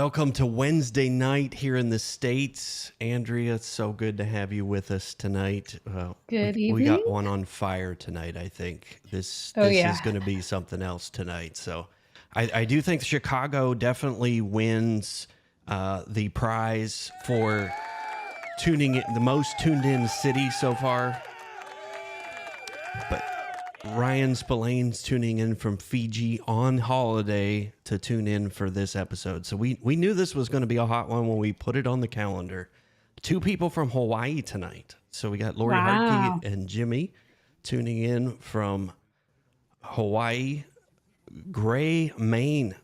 Welcome to Wednesday night here in the States. Andrea, it's so good to have you with us tonight. Good We evening. got one on fire tonight, I think. This Oh this is yeah. going to be something else tonight. So I do think Chicago definitely wins the prize for tuning in, the most tuned in city so far. But Ryan Spillane's tuning in from Fiji on holiday to tune in for this episode. So we knew this was going to be a hot one when we put it on the calendar. Two people from Hawaii tonight. So we got Lori Hartke Wow. and Jimmy tuning in from Hawaii, Gray, Maine.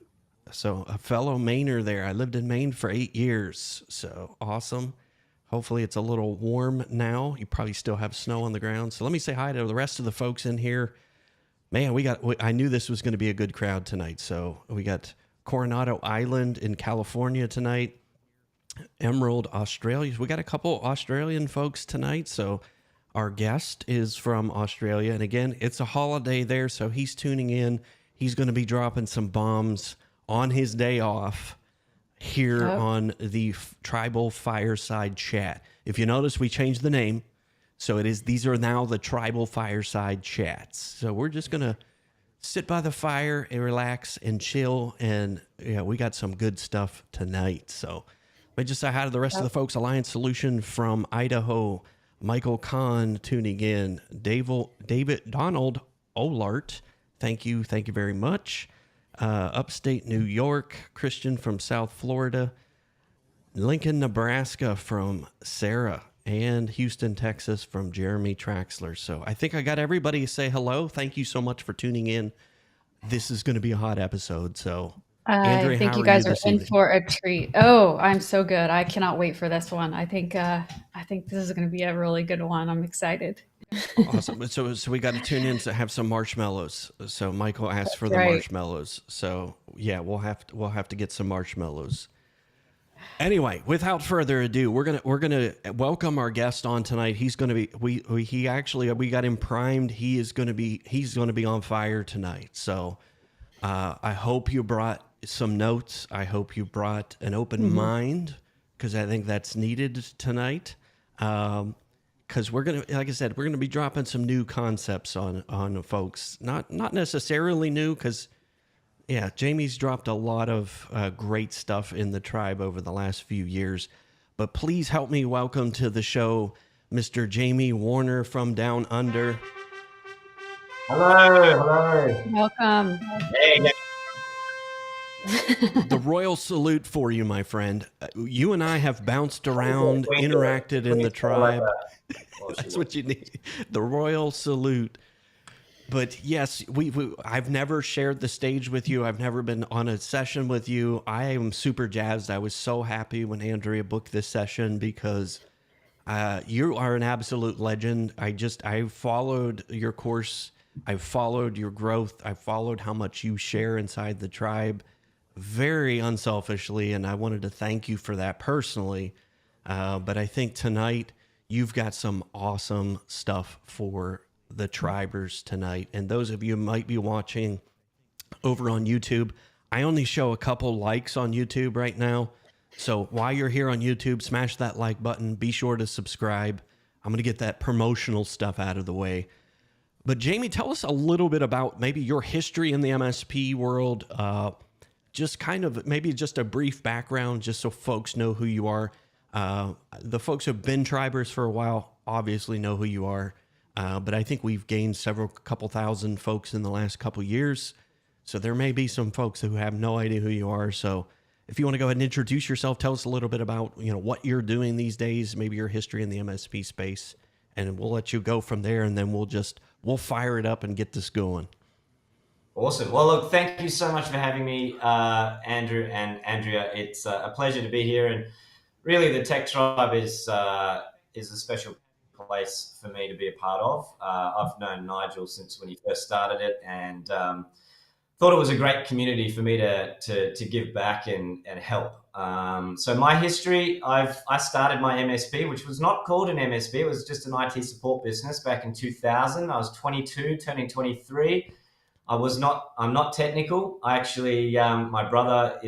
So a fellow Mainer there. I lived in Maine for 8 years. So awesome. Hopefully it's a little warm now. You probably still have snow on the ground. So let me say hi to the rest of the folks in here. Man, I knew this was going to be a good crowd tonight. So we got Coronado Island in California tonight, Emerald, Australia. We got a couple Australian folks tonight. So our guest is from Australia. And again, it's a holiday there. So he's tuning in. He's going to be dropping some bombs on his day off here Yep. on the Tribal Fireside Chat. If you notice, we changed the name. So these are now the Tribal Fireside Chats. So we're just going to sit by the fire and relax and chill. And yeah, we got some good stuff tonight. So let me just say hi to the rest of the Yep. folks. Alliance Solution from Idaho. Michael Kahn tuning in. David Donald Olart. Thank you. Thank you very much. Upstate New York, Christian from South Florida, Lincoln, Nebraska from Sarah, and Houston, Texas from Jeremy Traxler. So I think I got everybody to say hello. Thank you so much for tuning in. This is going to be a hot episode. So, I Andrea, think how you are you guys are this in evening? for a treat. Oh, I'm so good. I cannot wait for this one. I think this is going to be a really good one. I'm excited. Awesome. So we got to tune in to have some marshmallows. So Michael asked for That's the right. marshmallows. So yeah, we'll have to get some marshmallows. Anyway, without further ado, we're gonna welcome our guest on tonight. He's gonna be we got him primed. He's gonna be on fire tonight. So I hope you brought some notes. I hope you brought an open Mhm. mind because I think that's needed tonight. Because we're gonna, like I said, we're gonna be dropping some new concepts on folks. Not necessarily new because yeah, Jamie's dropped a lot of great stuff in the tribe over the last few years. But please help me welcome to the show Mr. Jamie Warner from Down Under. Hello, hello. Welcome. Hey, The royal salute for you, my friend. You and I have bounced around, Queen, interacted in the Queen's got like tribe. well, she That's was. what you need. The royal salute. But yes, I've never shared the stage with you. I've never been on a session with you. I am super jazzed. I was so happy when Andrea booked this session because you are an absolute legend. I followed your course. I've followed your growth. I've followed how much you share inside the tribe very unselfishly. And I wanted to thank you for that personally. But I think tonight you've got some awesome stuff for the tribers tonight. And those of you who might be watching over on YouTube, I only show a couple likes on YouTube right now. So while you're here on YouTube, smash that like button. Be sure to subscribe. I'm going to get that promotional stuff out of the way. But Jamie, tell us a little bit about maybe your history in the MSP world. Just kind of maybe just a brief background, just so folks know who you are. The folks who've been tribers for a while obviously know who you are. But I think we've gained couple thousand folks in the last couple years. So there may be some folks who have no idea who you are. So if you want to go ahead and introduce yourself, tell us a little bit about, what you're doing these days, maybe your history in the MSP space, and we'll let you go from there. And then we'll fire it up and get this going. Awesome. Well, look, thank you so much for having me, Andrew and Andrea. It's a pleasure to be here, and really, the Tech Tribe is a special place for me to be a part of. I've known Nigel since when he first started it, and thought it was a great community for me to give back and help. So my history, I started my MSP, which was not called an MSP. It was just an IT support business back in 2000. I was 22, turning 23. I'm not technical. I actually, my brother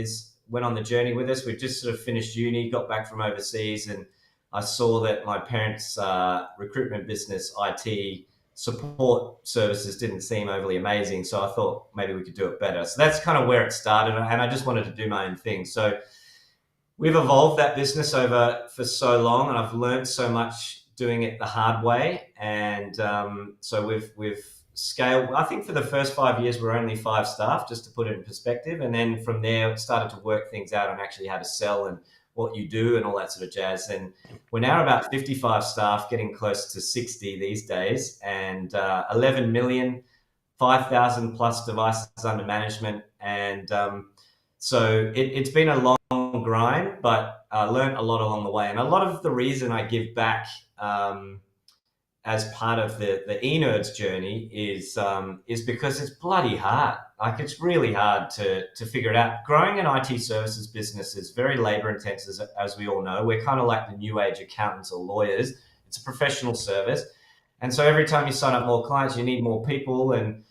went on the journey with us. We've just sort of finished uni, got back from overseas, and I saw that my parents' recruitment business, IT support services, didn't seem overly amazing. So I thought maybe we could do it better. So that's kind of where it started, and I just wanted to do my own thing. So we've evolved that business over for so long, and I've learned so much doing it the hard way. And so we've scaled. I think for the first 5 years we're only 5 staff, just to put it in perspective, and then from there started to work things out on actually how to sell and what you do and all that sort of jazz. And we're now about 55 staff, getting close to 60 these days, and 11 million, 5,000 plus devices under management. And so it's been a long grind, but I learned a lot along the way. And a lot of the reason I give back as part of the eNerds journey is because it's bloody hard. Like, it's really hard to figure it out. Growing an IT services business is very labor intensive, as we all know. We're kind of like the new age accountants or lawyers. It's a professional service. And so every time you sign up more clients, you need more people, and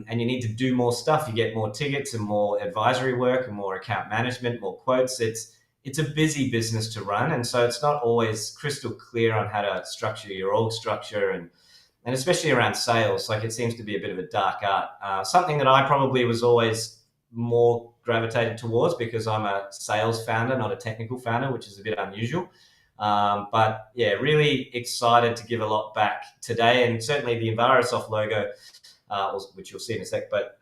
you need to do more stuff. You get more tickets and more advisory work and more account management, more quotes. It's a busy business to run, and so it's not always crystal clear on how to structure your org structure, and especially around sales. Like, it seems to be a bit of a dark art. Something that I probably was always more gravitated towards, because I'm a sales founder, not a technical founder, which is a bit unusual. But yeah, really excited to give a lot back today, and certainly the Envirosoft logo, which you'll see in a sec. But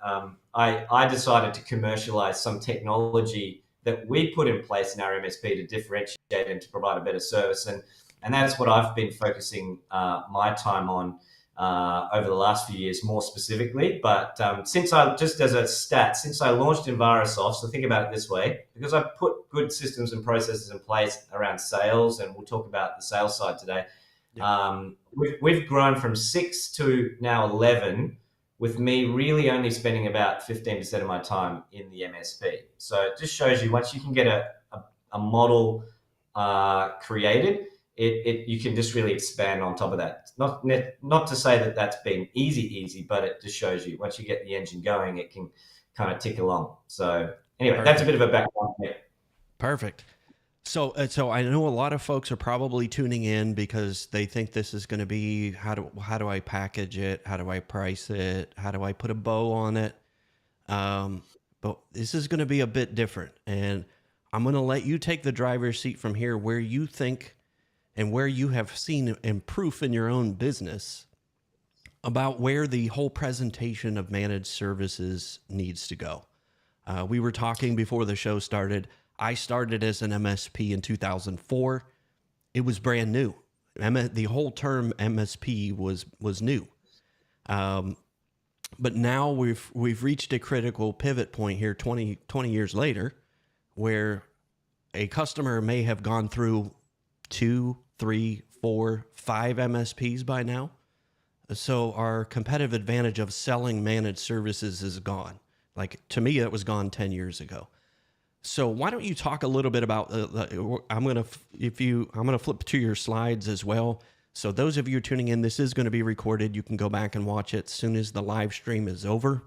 I decided to commercialize some technology that we put in place in our MSP to differentiate and to provide a better service. And that's what I've been focusing my time on over the last few years, more specifically. But since I launched Envirosoft, so think about it this way, because I put good systems and processes in place around sales, and we'll talk about the sales side today. Yeah. We've grown from 6 to now 11, with me really only spending about 15% of my time in the MSP. So it just shows you, once you can get a model created, you can just really expand on top of that. Not to say that that's been easy, but it just shows you, once you get the engine going, it can kind of tick along. So anyway, Perfect. That's a bit of a background there. Perfect. So I know a lot of folks are probably tuning in because they think this is going to be, how do I package it? How do I price it? How do I put a bow on it? But this is going to be a bit different, and I'm going to let you take the driver's seat from here, where you think and where you have seen and proof in your own business about where the whole presentation of managed services needs to go. We were talking before the show started. I started as an MSP in 2004. It was brand new. The whole term MSP was new. But now we've reached a critical pivot point here 20 years later, where a customer may have gone through 2, 3, 4, 5 MSPs by now. So our competitive advantage of selling managed services is gone. Like, to me, that was gone 10 years ago. So why don't you talk a little bit about, I'm going to flip to your slides as well. So those of you tuning in, this is going to be recorded. You can go back and watch it as soon as the live stream is over.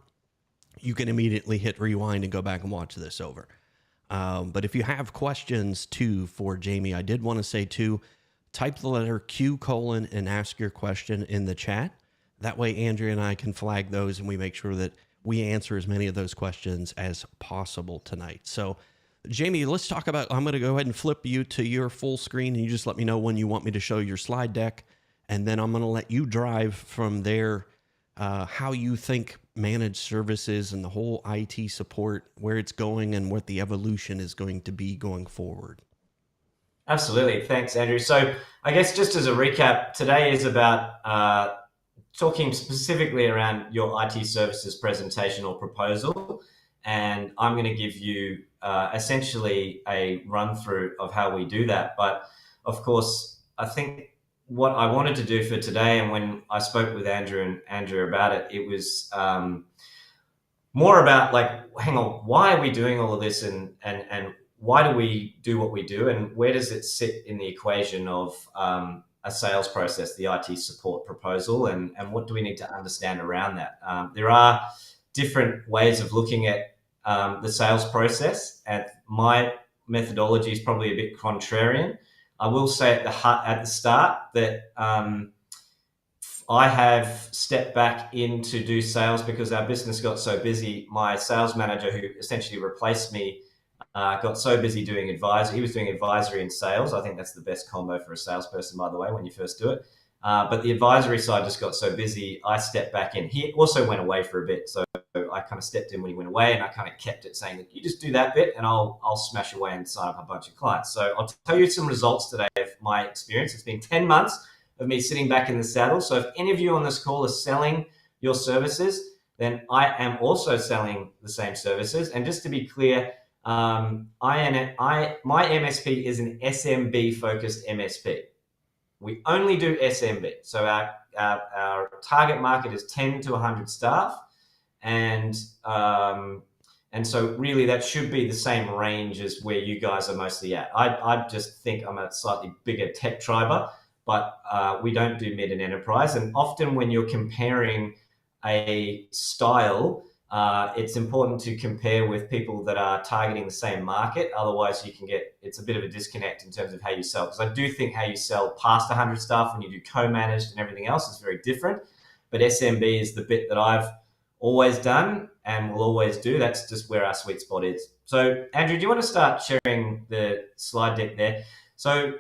You can immediately hit rewind and go back and watch this over. But if you have questions too for Jamie, I did want to say too, type the letter Q : and ask your question in the chat. That way Andrea and I can flag those, and we make sure that we answer as many of those questions as possible tonight. So Jamie, let's talk about, I'm going to go ahead and flip you to your full screen, and you just let me know when you want me to show your slide deck. And then I'm going to let you drive from there how you think managed services and the whole IT support, where it's going and what the evolution is going to be going forward. Absolutely. Thanks, Andrew. So I guess just as a recap, today is about talking specifically around your IT services presentation or proposal. And I'm going to give you essentially a run through of how we do that. But of course, I think what I wanted to do for today, and when I spoke with Andrew about it, it was more about, like, hang on, why are we doing all of this, and why do we do what we do, and where does it sit in the equation of a sales process, the IT support proposal, and what do we need to understand around that? There are different ways of looking at the sales process. And my methodology is probably a bit contrarian. I will say at the start that I have stepped back in to do sales because our business got so busy. My sales manager, who essentially replaced me, got so busy doing advisory. He was doing advisory and sales. I think that's the best combo for a salesperson, by the way, when you first do it. But the advisory side just got so busy, I stepped back in. He also went away for a bit, so I kind of stepped in when he went away, and I kind of kept it saying that you just do that bit and I'll smash away and sign up a bunch of clients. So I'll tell you some results today of my experience. It's been 10 months of me sitting back in the saddle. So if any of you on this call are selling your services, then I am also selling the same services. And just to be clear, my MSP is an SMB focused MSP. We only do SMB. So our target market is 10 to 100 staff. And so really that should be the same range as where you guys are mostly at. I just think I'm a slightly bigger tech triber, but we don't do mid and enterprise. And often when you're comparing a style, it's important to compare with people that are targeting the same market. Otherwise, it's a bit of a disconnect in terms of how you sell. Because I do think how you sell past 100 staff when you do co-managed and everything else is very different. But SMB is the bit that I've always done and will always do. That's just where our sweet spot is. So, Andrew, do you want to start sharing the slide deck there? So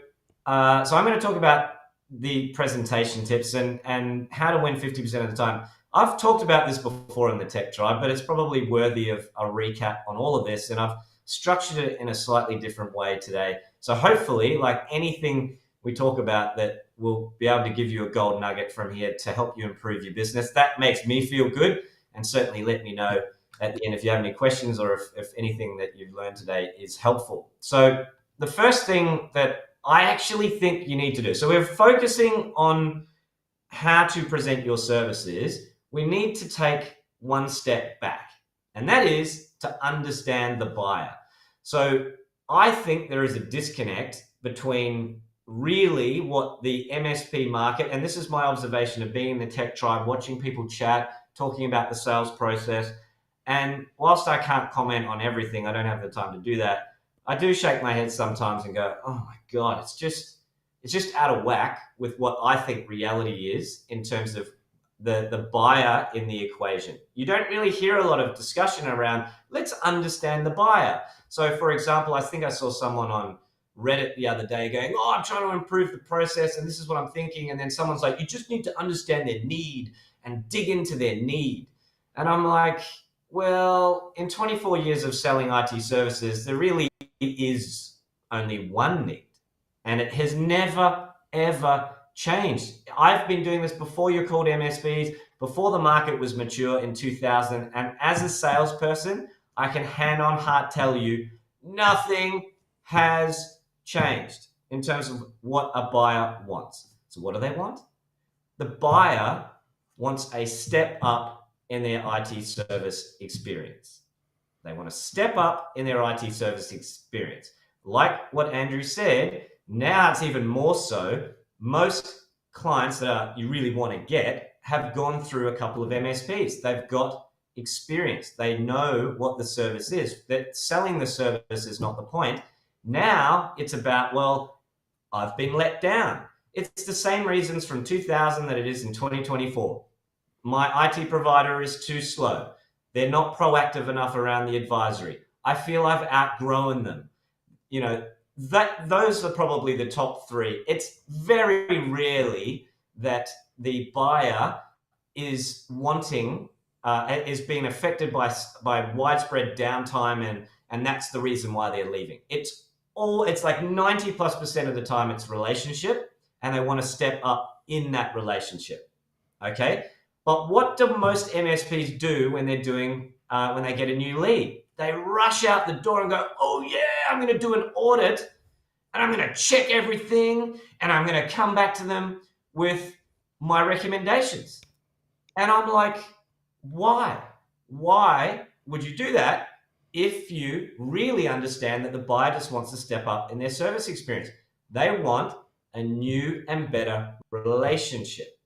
I'm going to talk about the presentation tips and how to win 50% of the time. I've talked about this before in the Tech Tribe, but it's probably worthy of a recap on all of this, and I've structured it in a slightly different way today. So hopefully, like anything we talk about, that will be able to give you a gold nugget from here to help you improve your business. That makes me feel good, and certainly let me know at the end if you have any questions or if anything that you've learned today is helpful. So the first thing that I actually think you need to do, so we're focusing on how to present your services. We need to take one step back, and that is to understand the buyer. So I think there is a disconnect between really what the MSP market, and this is my observation of being in the Tech Tribe, watching people chat, talking about the sales process. And whilst I can't comment on everything, I don't have the time to do that, I do shake my head sometimes and go, oh my God, it's just out of whack with what I think reality is in terms of the buyer in the equation. You don't really hear a lot of discussion around, let's understand the buyer. So for example, I think I saw someone on Reddit the other day going, oh, I'm trying to improve the process and this is what I'm thinking. And then someone's like, you just need to understand their need and dig into their need. And I'm like, well, in 24 years of selling IT services, there really is only one need. And it has never, ever changed. I've been doing this before you're called MSPs, before the market was mature in 2000. And as a salesperson, I can hand on heart tell you, nothing has changed in terms of what a buyer wants. So what do they want? The buyer wants a step up in their IT service experience. They want to step up in their IT service experience. Like what Andrew said, now it's even more so. Most clients that you really want to get have gone through a couple of MSPs. They've got experience. They know what the service is. That selling the service is not the point. Now it's about, well, I've been let down. It's the same reasons from 2000 that it is in 2024. My IT provider is too slow. They're not proactive enough around the advisory. I feel I've outgrown them. You know, those are probably the top three. It's very rarely that the buyer is wanting, is being affected by widespread downtime, and that's the reason why they're leaving. It's like 90+% of the time it's relationship, and they want to step up in that relationship. Okay, but what do most MSPs do when they're doing when they get a new lead? They rush out the door and go, oh yeah, I'm going to do an audit and I'm going to check everything and I'm going to come back to them with my recommendations. And I'm like, why? Why would you do that if you really understand that the buyer just wants to step up in their service experience? They want a new and better relationship.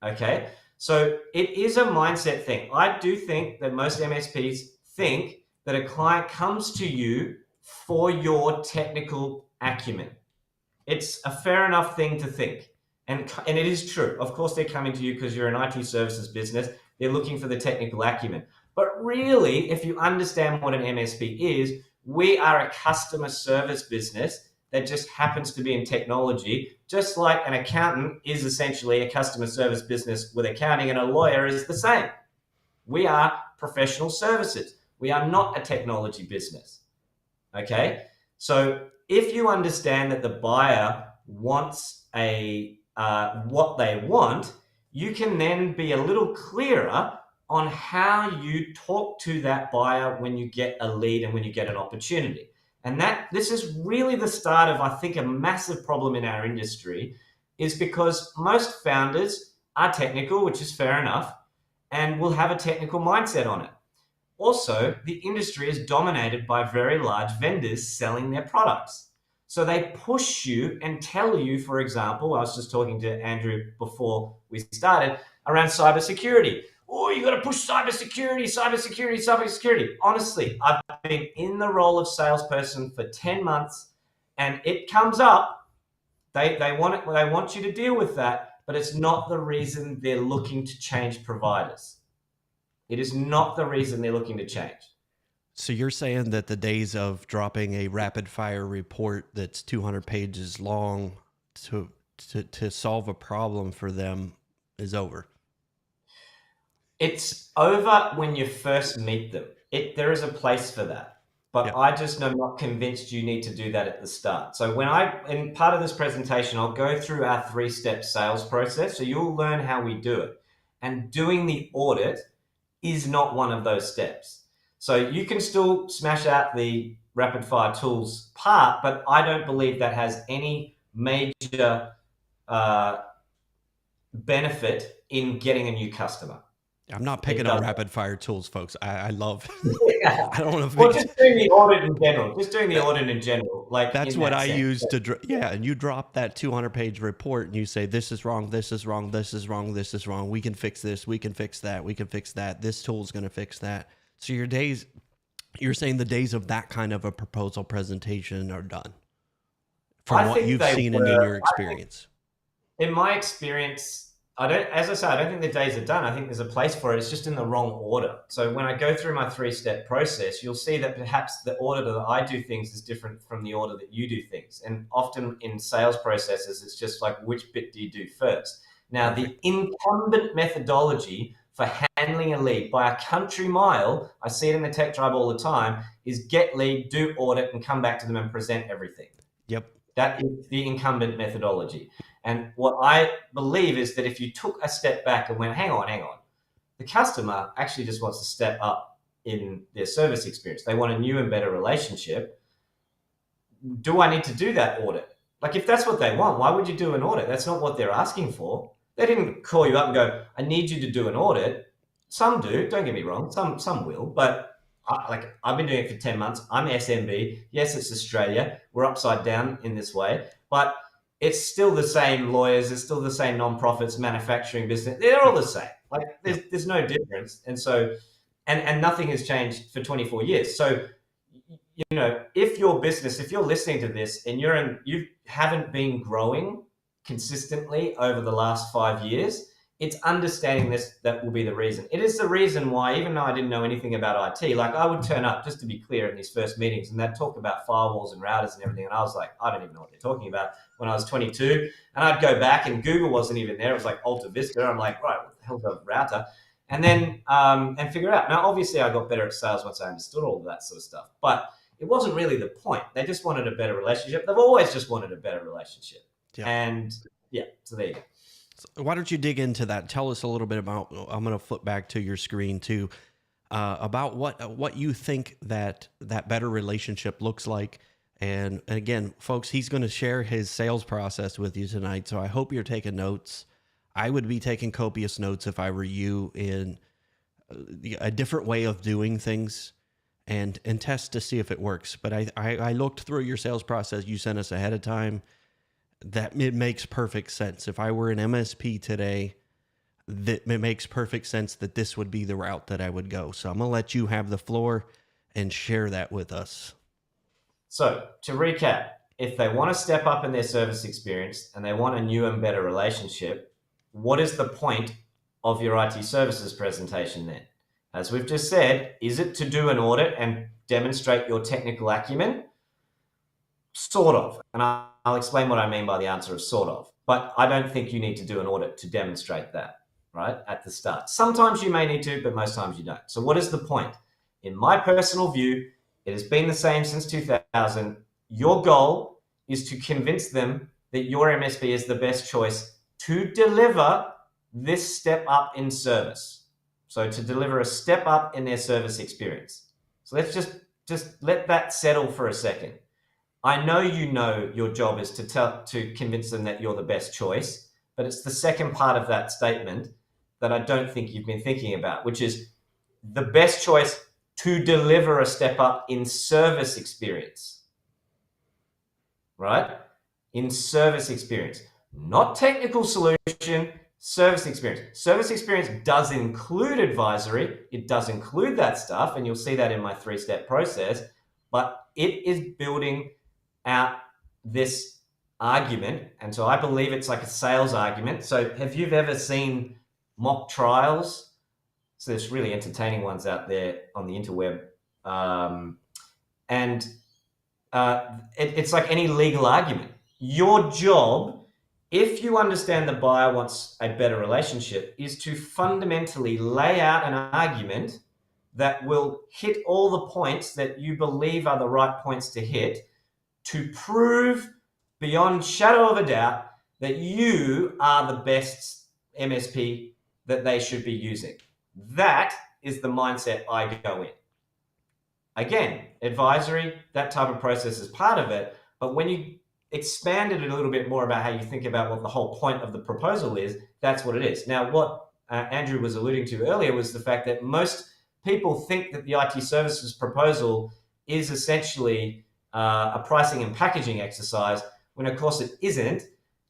Okay, so it is a mindset thing. I do think that most MSPs think that a client comes to you for your technical acumen. It's a fair enough thing to think. And it is true. Of course, they're coming to you because you're an IT services business. They're looking for the technical acumen. But really, if you understand what an MSP is, we are a customer service business that just happens to be in technology, just like an accountant is essentially a customer service business with accounting, and a lawyer is the same. We are professional services. We are not a technology business. Okay? So if you understand that the buyer wants what they want, you can then be a little clearer on how you talk to that buyer when you get a lead and when you get an opportunity. And this is really the start of, I think, a massive problem in our industry, is because most founders are technical, which is fair enough, and will have a technical mindset on it. Also, the industry is dominated by very large vendors selling their products. So they push you and tell you, for example, I was just talking to Andrew before we started around cybersecurity. Oh, you got to push cybersecurity, cybersecurity, cybersecurity. Honestly, I've been in the role of salesperson for 10 months, and it comes up. They want you to deal with that, but it's not the reason they're looking to change providers. It is not the reason they're looking to change. So you're saying that the days of dropping a rapid fire report that's 200 pages long to solve a problem for them is over? It's over when you first meet them. There is a place for that. But Yep. I just am not convinced you need to do that at the start. So in part of this presentation, I'll go through our 3-step sales process. So you'll learn how we do it. And doing the audit is not one of those steps. So you can still smash out the rapid fire tools part, but I don't believe that has any major benefit in getting a new customer. I'm not picking on rapid fire tools, folks. I love. Yeah. I don't want to. Well, just doing the audit in general. Like that's in what that I sense. use to. Yeah, and you drop that 200-page report, and you say, "This is wrong. This is wrong. This is wrong. This is wrong. We can fix this. We can fix that. We can fix that. This tool's going to fix that." So you're saying the days of that kind of a proposal presentation are done, from what you've seen in your experience. In my experience, as I say, I don't think the days are done. I think there's a place for it. It's just in the wrong order. So when I go through my 3-step process, you'll see that perhaps the order that I do things is different from the order that you do things. And often in sales processes, it's just like, which bit do you do first? Now, the incumbent methodology for handling a lead by a country mile, I see it in the tech tribe all the time, is get lead, do audit, and come back to them and present everything. Yep. That is the incumbent methodology. And what I believe is that if you took a step back and went, hang on, the customer actually just wants to step up in their service experience. They want a new and better relationship. Do I need to do that audit? Like, if that's what they want, why would you do an audit? That's not what they're asking for. They didn't call you up and go, I need you to do an audit. Some do, don't get me wrong, some will, but I've been doing it for 10 months. I'm SMB. Yes, it's Australia. We're upside down in this way, but it's still the same lawyers. It's still the same nonprofits, manufacturing business. They're all the same. Like, there's no difference. And so, and nothing has changed for 24 years. So, you know, if you're listening to this and you haven't been growing consistently over the last 5 years, it's understanding this that will be the reason. It is the reason why, even though I didn't know anything about IT, like, I would turn up, just to be clear, in these first meetings, and they'd talk about firewalls and routers and everything. And I was like, I don't even know what they're talking about, when I was 22. And I'd go back and Google wasn't even there. It was like Alta Vista. I'm like, right, what the hell's a router? And then, and figure it out. Now, obviously I got better at sales once I understood all of that sort of stuff, but it wasn't really the point. They just wanted a better relationship. They've always just wanted a better relationship. Yeah. And yeah, so there you go. So why don't you dig into that? Tell us a little bit about, I'm going to flip back to your screen too, about what you think that better relationship looks like. And again, folks, he's going to share his sales process with you tonight. So I hope you're taking notes. I would be taking copious notes if I were you, in a different way of doing things, and test to see if it works. But I looked through your sales process you sent us ahead of time. That it makes perfect sense. If I were an MSP today, that it makes perfect sense that this would be the route that I would go. So I'm going to let you have the floor and share that with us. So to recap, if they want to step up in their service experience and they want a new and better relationship, what is the point of your IT services presentation then? As we've just said, is it to do an audit and demonstrate your technical acumen? Sort of. And I'll explain what I mean by the answer of sort of. But I don't think you need to do an audit to demonstrate that, right, at the start. Sometimes you may need to, but most times you don't. So what is the point? In my personal view, it has been the same since 2000. Your goal is to convince them that your MSP is the best choice to deliver this step up in service. So to deliver a step up in their service experience. So let's just let that settle for a second. I know you know your job is to convince them that you're the best choice, but it's the second part of that statement that I don't think you've been thinking about, which is the best choice to deliver a step up in service experience, right? In service experience, not technical solution, service experience. Service experience does include advisory. It does include that stuff, and you'll see that in my 3-step process, but it is building out this argument. And so I believe it's like a sales argument. So have you ever seen mock trials? So there's really entertaining ones out there on the interweb. It's like any legal argument. Your job, if you understand the buyer wants a better relationship, is to fundamentally lay out an argument that will hit all the points that you believe are the right points to hit, to prove beyond shadow of a doubt that you are the best MSP that they should be using. That is the mindset I go in. Again, advisory, that type of process is part of it, but when you expand it a little bit more about how you think about what the whole point of the proposal is, that's what it is. Now, what Andrew was alluding to earlier was the fact that most people think that the IT services proposal is essentially a pricing and packaging exercise, when of course it isn't.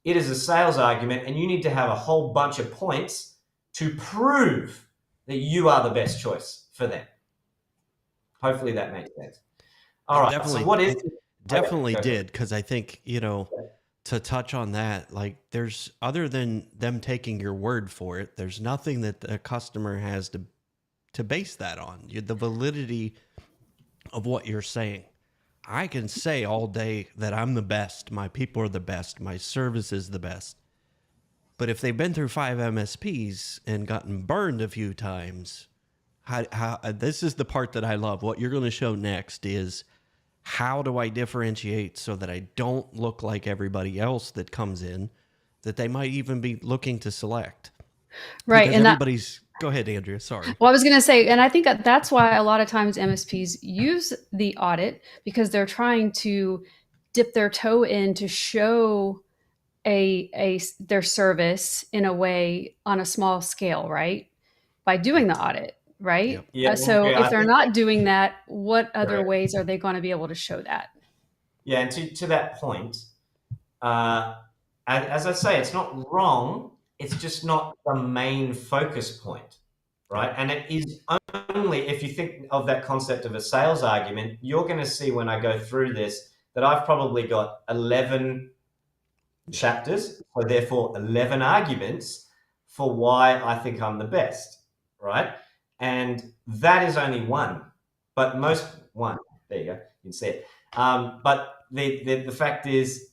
It is a sales argument, and you need to have a whole bunch of points to prove that you are the best choice for them. Hopefully that makes sense. All right. Definitely, so what is definitely okay, did, because I think, to touch on that, like, there's, other than them taking your word for it, there's nothing that the customer has to base that on. The validity of what you're saying. I can say all day that I'm the best, my people are the best, my service is the best. But if they've been through 5 MSPs and gotten burned a few times, how this is the part that I love. What you're going to show next is, how do I differentiate so that I don't look like everybody else that comes in, that they might even be looking to select. Right. Because And everybody's, go ahead, Andrea, sorry. well, I was going to say, and I think that's why a lot of times MSPs use the audit, because they're trying to dip their toe in to show their service in a way on a small scale, right? By doing the audit, right? Yep. Yeah, So yeah, if they're not doing that, what other Correct. ways are they going to be able to show that? Yeah, and to that point, as I say, it's not wrong. It's just not the main focus point, right? And it is only, if you think of that concept of a sales argument, you're going to see when I go through this that I've probably got 11 chapters, so therefore 11 arguments for why I think I'm the best, right? And that is only one, but one. There you go, you can see it. But the fact is,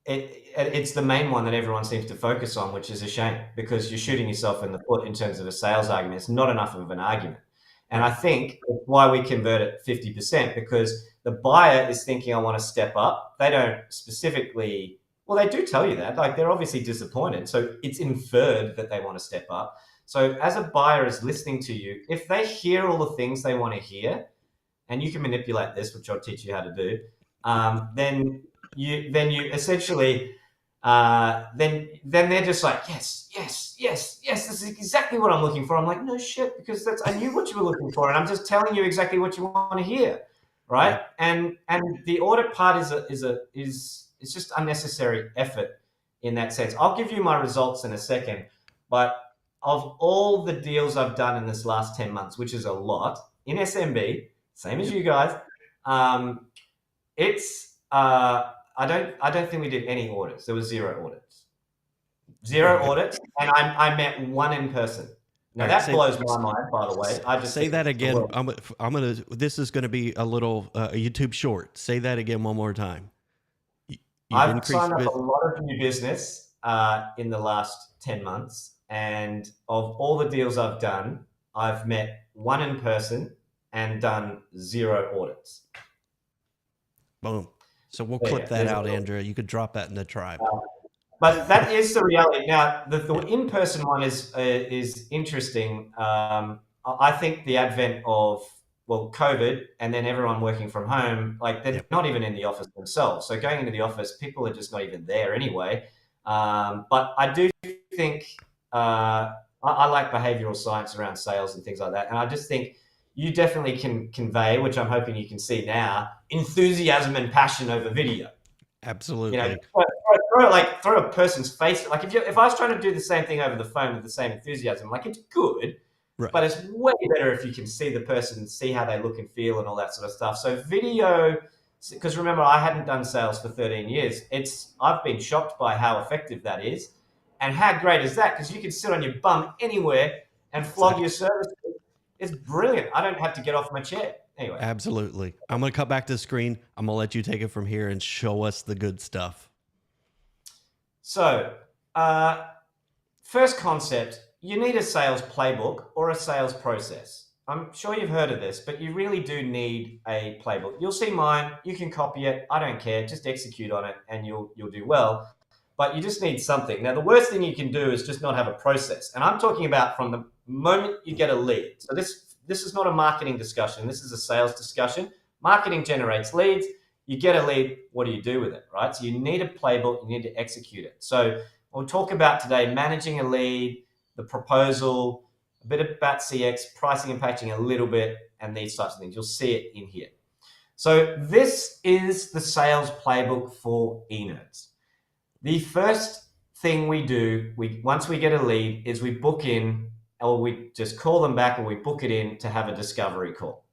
it's the main one that everyone seems to focus on, which is a shame, because you're shooting yourself in the foot in terms of a sales argument. It's not enough of an argument. And I think that's why we convert it 50%, because the buyer is thinking, I want to step up. They don't specifically, well, they do tell you that, like, they're obviously disappointed. So it's inferred that they want to step up. So as a buyer is listening to you, if they hear all the things they want to hear, and you can manipulate this, which I'll teach you how to do, then you essentially, then they're just like, yes, this is exactly what I'm looking for. I'm like, no shit, because I knew what you were looking for, and I'm just telling you exactly what you want to hear, right? And the audit part is just unnecessary effort in that sense. I'll give you my results in a second, but of all the deals I've done in this last 10 months, which is a lot, in SMB, same as you guys. It's I don't think we did any audits. There was zero audits, and I met one in person. Now All right, that blows my mind. By the way, I just say think that it's the again. world. I'm gonna. This is gonna be a little a YouTube short. Say that again one more time. You've I've increased signed up with a lot of new business in the last 10 months, and of all the deals I've done, I've met one in person and done zero audits. boom. So we'll There you clip go. that There's a out, little- Andrea. You could drop that in the tribe. But that is the reality. Now, the in-person one is interesting. I think the advent of COVID, and then everyone working from home, like they're Yep. not even in the office themselves. So going into the office, people are just not even there anyway. But I do think I like behavioral science around sales and things like that, and I just think you definitely can convey, which I'm hoping you can see now, enthusiasm and passion over video. Absolutely. You know, throw a person's face. Like if I was trying to do the same thing over the phone with the same enthusiasm, like it's good, Right. but it's way better if you can see the person, see how they look and feel, and all that sort of stuff. So video, because remember, I hadn't done sales for 13 years. I've been shocked by how effective that is, and how great is that? Because you can sit on your bum anywhere and flog your service. It's brilliant. I don't have to get off my chair. Anyway. Absolutely. I'm going to cut back to the screen. I'm going to let you take it from here and show us the good stuff. So, first concept, you need a sales playbook or a sales process. I'm sure you've heard of this, but you really do need a playbook. You'll see mine. You can copy it. I don't care. Just execute on it and you'll do well. But you just need something. Now, the worst thing you can do is just not have a process. And I'm talking about from the moment you get a lead. So this is not a marketing discussion. This is a sales discussion. Marketing generates leads. You get a lead. What do you do with it, right? So you need a playbook. You need to execute it. So we'll talk about today managing a lead, the proposal, a bit about CX, pricing and packaging a little bit, and these types of things. You'll see it in here. So this is the sales playbook for e-nerds. The first thing we do, once we get a lead, is we book in, or we just call them back, or we book it in to have a discovery call.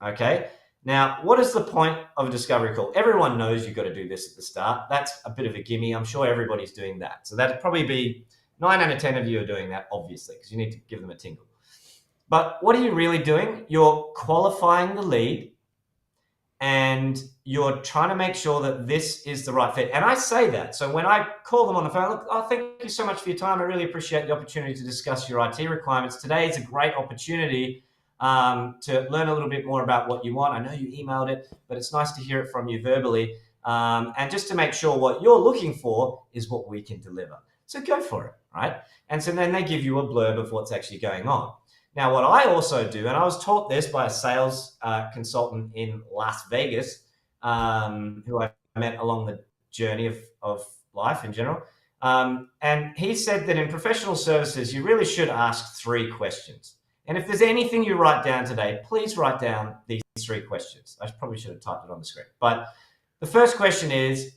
Okay? Now, what is the point of a discovery call? Everyone knows you've got to do this at the start. That's a bit of a gimme. I'm sure everybody's doing that. So that'd probably be 9 out of 10 of you are doing that, obviously, because you need to give them a tingle. But what are you really doing? You're qualifying the lead, and you're trying to make sure that this is the right fit. And I say that. So when I call them on the phone, look, thank you so much for your time. I really appreciate the opportunity to discuss your IT requirements. Today is a great opportunity to learn a little bit more about what you want. I know you emailed it, but it's nice to hear it from you verbally. And just to make sure what you're looking for is what we can deliver. So go for it, right? And so then they give you a blurb of what's actually going on. Now, what I also do, and I was taught this by a sales consultant in Las Vegas, who I met along the journey of life in general. And he said that in professional services, you really should ask 3 questions. And if there's anything you write down today, please write down these 3 questions. I probably should have typed it on the screen. But the first question is,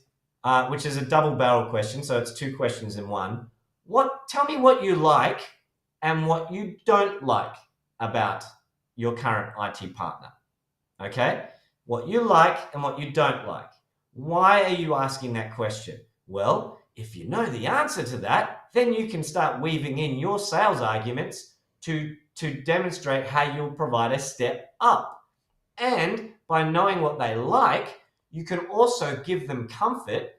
which is a double barrel question, so it's 2 questions in one. Tell me what you like and what you don't like about your current IT partner. Okay? What you like and what you don't like. Why are you asking that question? Well, if you know the answer to that, then you can start weaving in your sales arguments to demonstrate how you'll provide a step up. And by knowing what they like, you can also give them comfort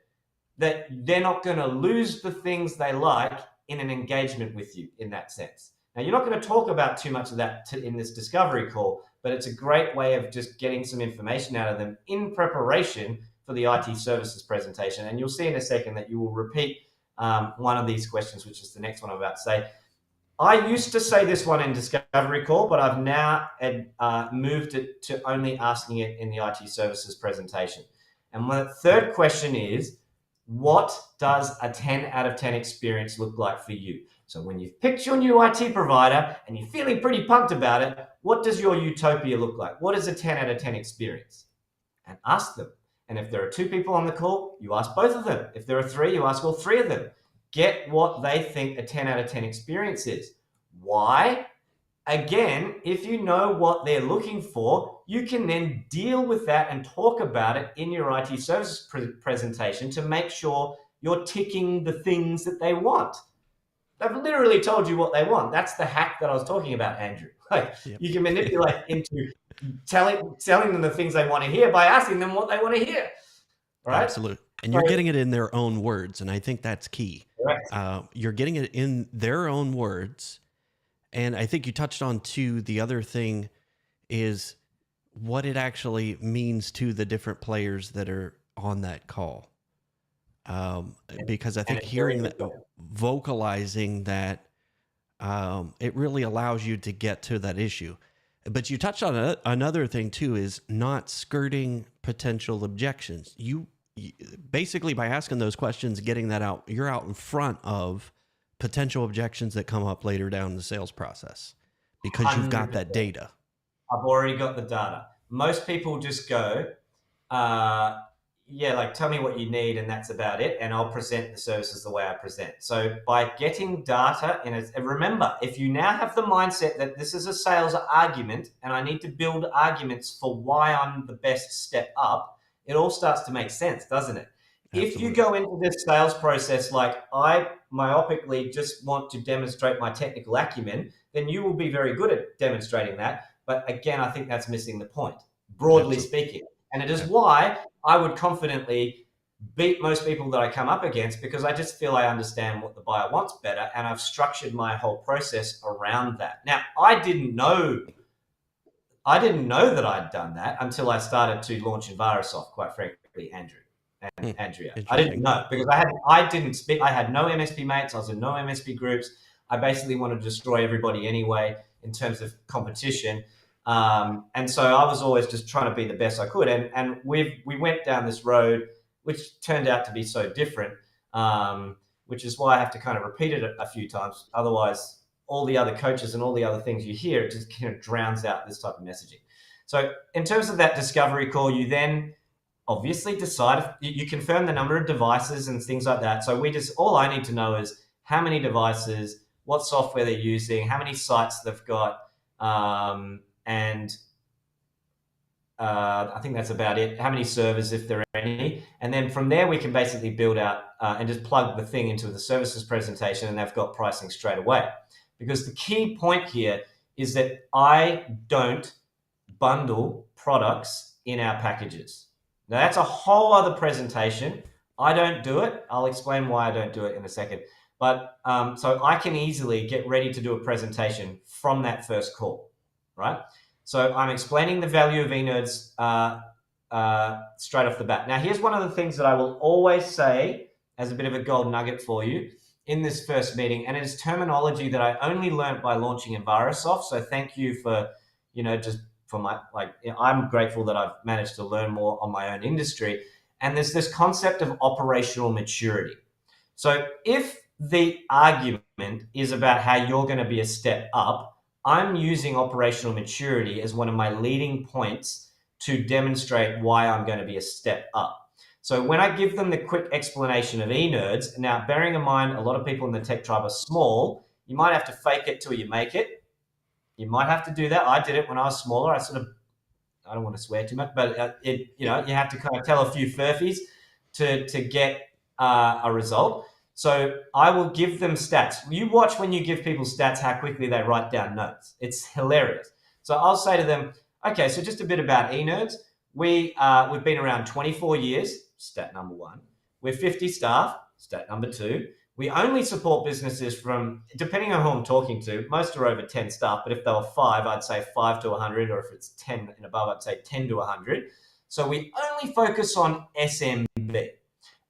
that they're not going to lose the things they like in an engagement with you in that sense. Now, you're not going to talk about too much of that in this discovery call, but it's a great way of just getting some information out of them in preparation for the IT services presentation. And you'll see in a second that you will repeat one of these questions, which is the next one I'm about to say. I used to say this one in discovery call, but I've now moved it to only asking it in the IT services presentation. And the third question is, what does a 10 out of 10 experience look like for you? So when you've picked your new IT provider and you're feeling pretty pumped about it, what does your utopia look like? What is a 10 out of 10 experience? And ask them. And if there are 2 people on the call, you ask both of them. If there are 3, you ask all 3 of them. Get what they think a 10 out of 10 experience is. Why? again, if you know what they're looking for, you can then deal with that and talk about it in your IT services presentation to make sure you're ticking the things that they want. They've literally told you what they want. That's the hack that I was talking about, Andrew. Like, Yep. you can manipulate into telling them the things they want to hear by asking them what they want to hear. Right? Absolutely. And you're getting it in their own words. And I think that's key. Correct. You're getting it in their own words. And I think you touched on too, the other thing is what it actually means to the different players that are on that call. Because I think hearing that, vocalizing that, it really allows you to get to that issue. But you touched on another thing too, is not skirting potential objections. You basically, by asking those questions, getting that out, you're out in front of potential objections that come up later down the sales process because you've got that data. I've already got the data. Most people just go, like, tell me what you need, and that's about it, and I'll present the services the way I present. So by getting data, and remember, if you now have the mindset that this is a sales argument and I need to build arguments for why I'm the best step up, it all starts to make sense, doesn't it? Absolutely. If you go into this sales process like I myopically just want to demonstrate my technical acumen, then you will be very good at demonstrating that. But again, I think that's missing the point, broadly speaking. And it is why I would confidently beat most people that I come up against, because I just feel I understand what the buyer wants better, and I've structured my whole process around that. Now, I didn't know that I'd done that until I started to launch Envirosoft, quite frankly, Andrew and Andrea. I didn't know, because I had no MSP mates. I was in no MSP groups. I basically wanted to destroy everybody anyway in terms of competition. And so I was always just trying to be the best I could. And we went down this road, which turned out to be so different, which is why I have to kind of repeat it a few times. Otherwise, all the other coaches and all the other things you hear, it just kind of drowns out this type of messaging. So in terms of that discovery call, you then obviously decide, you confirm the number of devices and things like that. So all I need to know is how many devices, what software they're using, how many sites they've got, and I think that's about it. How many servers, if there are any. And then from there, we can basically build out and just plug the thing into the services presentation, and they've got pricing straight away. Because the key point here is that I don't bundle products in our packages. Now, that's a whole other presentation. I don't do it. I'll explain why I don't do it in a second. But so I can easily get ready to do a presentation from that first call, right? So I'm explaining the value of eNerds straight off the bat. Now, here's one of the things that I will always say as a bit of a gold nugget for you in this first meeting, and it is terminology that I only learned by launching Envirosoft. So thank you for, just for my, I'm grateful that I've managed to learn more on my own industry. And there's this concept of operational maturity. So if the argument is about how you're going to be a step up, I'm using operational maturity as one of my leading points to demonstrate why I'm going to be a step up. So when I give them the quick explanation of eNerds, now bearing in mind a lot of people in the tech tribe are small, you might have to fake it till you make it. You might have to do that. I did it when I was smaller. I don't want to swear too much, but you have to kind of tell a few furfies to get a result. So I will give them stats. You watch when you give people stats, how quickly they write down notes. It's hilarious. So I'll say to them, okay, so just a bit about eNerds. We've been around 24 years, stat number 1. We're 50 staff, stat number 2. We only support businesses from, depending on who I'm talking to, most are over 10 staff, but if they were 5, I'd say 5 to 100, or if it's 10 and above, I'd say 10 to 100. So we only focus on SMB.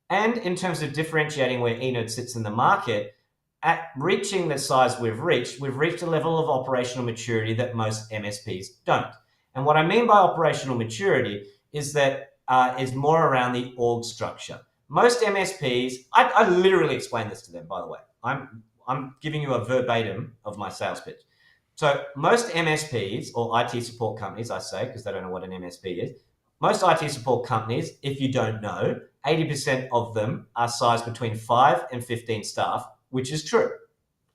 And in terms of differentiating where eNerd sits in the market, at reaching the size we've reached a level of operational maturity that most MSPs don't. And what I mean by operational maturity is that is more around the org structure. Most MSPs, I literally explain this to them, by the way. I'm giving you a verbatim of my sales pitch. So most MSPs, or IT support companies, I say, because they don't know what an MSP is. Most IT support companies, if you don't know, 80% of them are sized between 5 and 15 staff, which is true.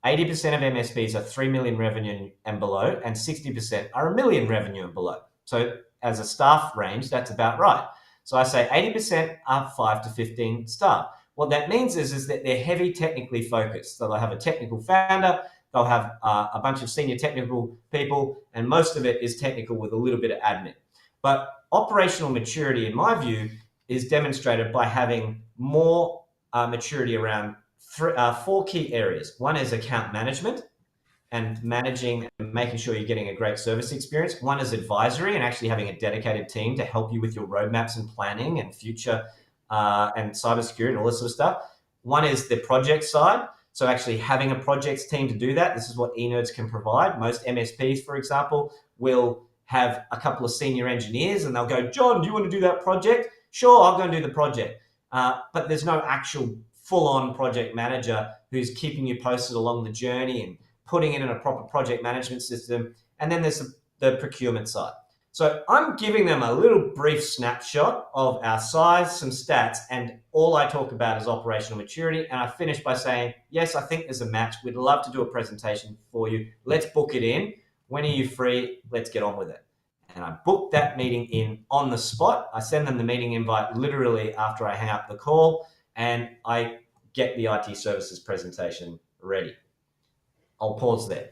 80% of MSPs are 3 million revenue and below, and 60% are a million revenue and below. So as a staff range, that's about right. So I say 80% are 5 to 15 staff. What that means is that they're heavy technically focused. So they'll have a technical founder, they'll have a bunch of senior technical people, and most of it is technical with a little bit of admin. But operational maturity, in my view, is demonstrated by having more maturity around four key areas. One is account management and managing and making sure you're getting a great service experience. One is advisory and actually having a dedicated team to help you with your roadmaps and planning and future and cybersecurity and all this sort of stuff. One is the project side. So actually having a projects team to do that. This is what eNerds can provide. Most MSPs, for example, will have a couple of senior engineers and they'll go, John, do you want to do that project? Sure, I'll go and do the project. But there's no actual full-on project manager who's keeping you posted along the journey and putting it in a proper project management system. And then there's the procurement side. So I'm giving them a little brief snapshot of our size, some stats, and all I talk about is operational maturity. And I finish by saying, yes, I think there's a match. We'd love to do a presentation for you. Let's book it in. When are you free? Let's get on with it. And I book that meeting in on the spot. I send them the meeting invite literally after I hang up the call, and I get the IT services presentation ready. I'll pause there.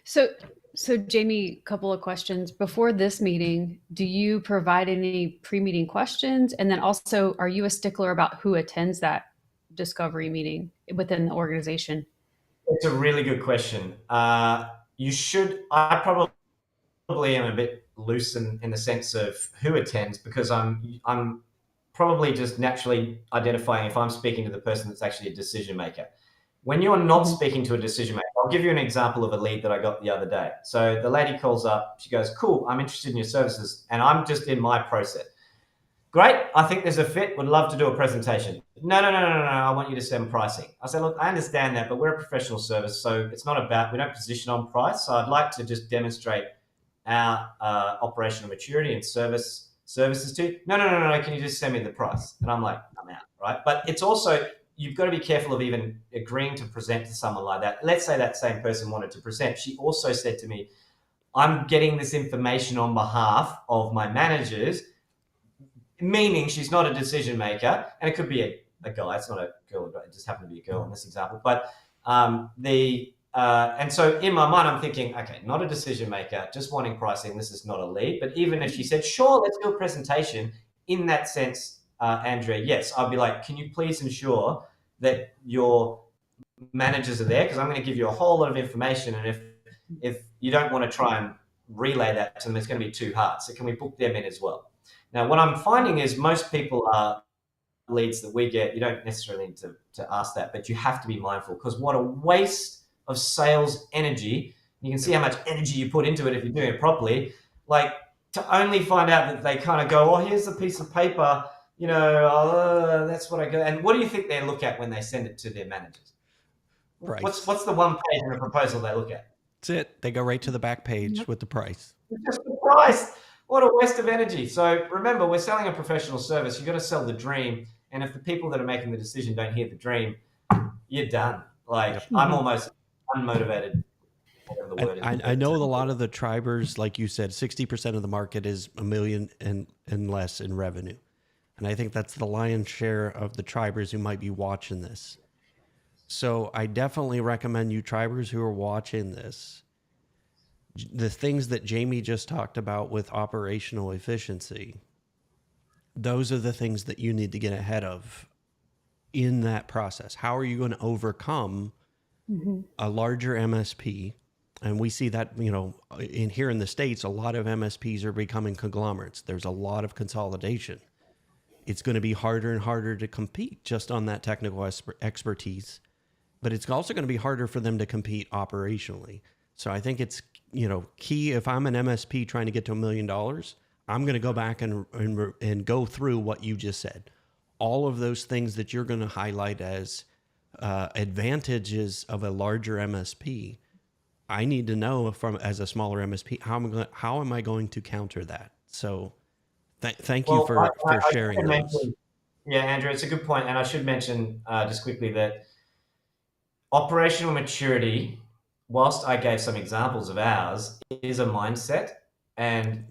So Jamie, a couple of questions. Before this meeting, do you provide any pre-meeting questions? And then also, are you a stickler about who attends that discovery meeting within the organization? It's a really good question. You should. I probably am a bit loose in the sense of who attends, because I'm probably just naturally identifying if I'm speaking to the person that's actually a decision maker. When you're not speaking to a decision maker, I'll give you an example of a lead that I got the other day. So the lady calls up, she goes, cool, I'm interested in your services, and I'm just in my process. Great, I think there's a fit, would love to do a presentation. No, I want you to send pricing. I said, look, I understand that, but we're a professional service, so it's not about, we don't position on price, so I'd like to just demonstrate our operational maturity and services to you. No, can you just send me the price? And I'm like, I'm out, right? But it's also, you've got to be careful of even agreeing to present to someone like that. Let's say that same person wanted to present. She also said to me, I'm getting this information on behalf of my managers, meaning she's not a decision maker. And it could be a guy. It's not a girl. It just happened to be a girl in this example. But and so in my mind, I'm thinking, okay, not a decision maker, just wanting pricing. This is not a lead. But even if she said, sure, let's do a presentation, in that sense, Andrea, yes, I'd be like, can you please ensure that your managers are there? Because I'm going to give you a whole lot of information. And if you don't want to try and relay that to them, it's going to be too hard. So can we book them in as well? Now, what I'm finding is most people are leads that we get, you don't necessarily need to ask that, but you have to be mindful, because what a waste of sales energy. You can see how much energy you put into it if you're doing it properly. Like, to only find out that they kind of go, oh, here's a piece of paper, that's what I go. And what do you think they look at when they send it to their managers? Price. What's the one page in the proposal they look at? That's it. They go right to the back page with the price. Just the price. What a waste of energy. So remember, we're selling a professional service. You've got to sell the dream. And if the people that are making the decision don't hear the dream, you're done. Like, I'm almost unmotivated. I know a lot of the tribers, like you said, 60% of the market is $1 million and less in revenue. And I think that's the lion's share of the tribers who might be watching this. So I definitely recommend you tribers who are watching this, the things that Jamie just talked about with operational efficiency, those are the things that you need to get ahead of in that process. How are you going to overcome a larger MSP? And we see that, here in the States, a lot of MSPs are becoming conglomerates. There's a lot of consolidation. It's going to be harder and harder to compete just on that technical expertise, but it's also going to be harder for them to compete operationally. So I think it's, key. If I'm an MSP trying to get to $1 million, I'm going to go back and go through what you just said. All of those things that you're going to highlight as advantages of a larger MSP, I need to know as a smaller MSP, how am I going to counter that? So thank you for sharing those. Yeah, Andrew, it's a good point. And I should mention just quickly that operational maturity, whilst I gave some examples of ours, is a mindset, and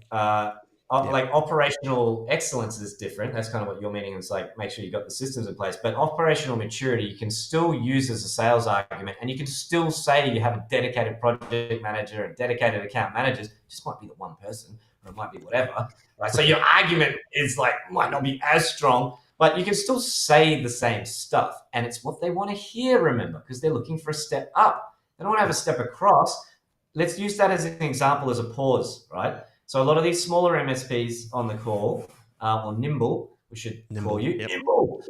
like operational excellence is different. That's kind of what you're meaning. It's like, make sure you've got the systems in place, but operational maturity you can still use as a sales argument, and you can still say you have a dedicated project manager and dedicated account managers. It just might be the one person, or it might be whatever, right? So your argument is like, might not be as strong, but you can still say the same stuff, and it's what they want to hear, remember, because they're looking for a step up. They don't want to have a step across. Let's use that as an example, as a pause, right? So a lot of these smaller MSPs on the call, or nimble, we should call you nimble,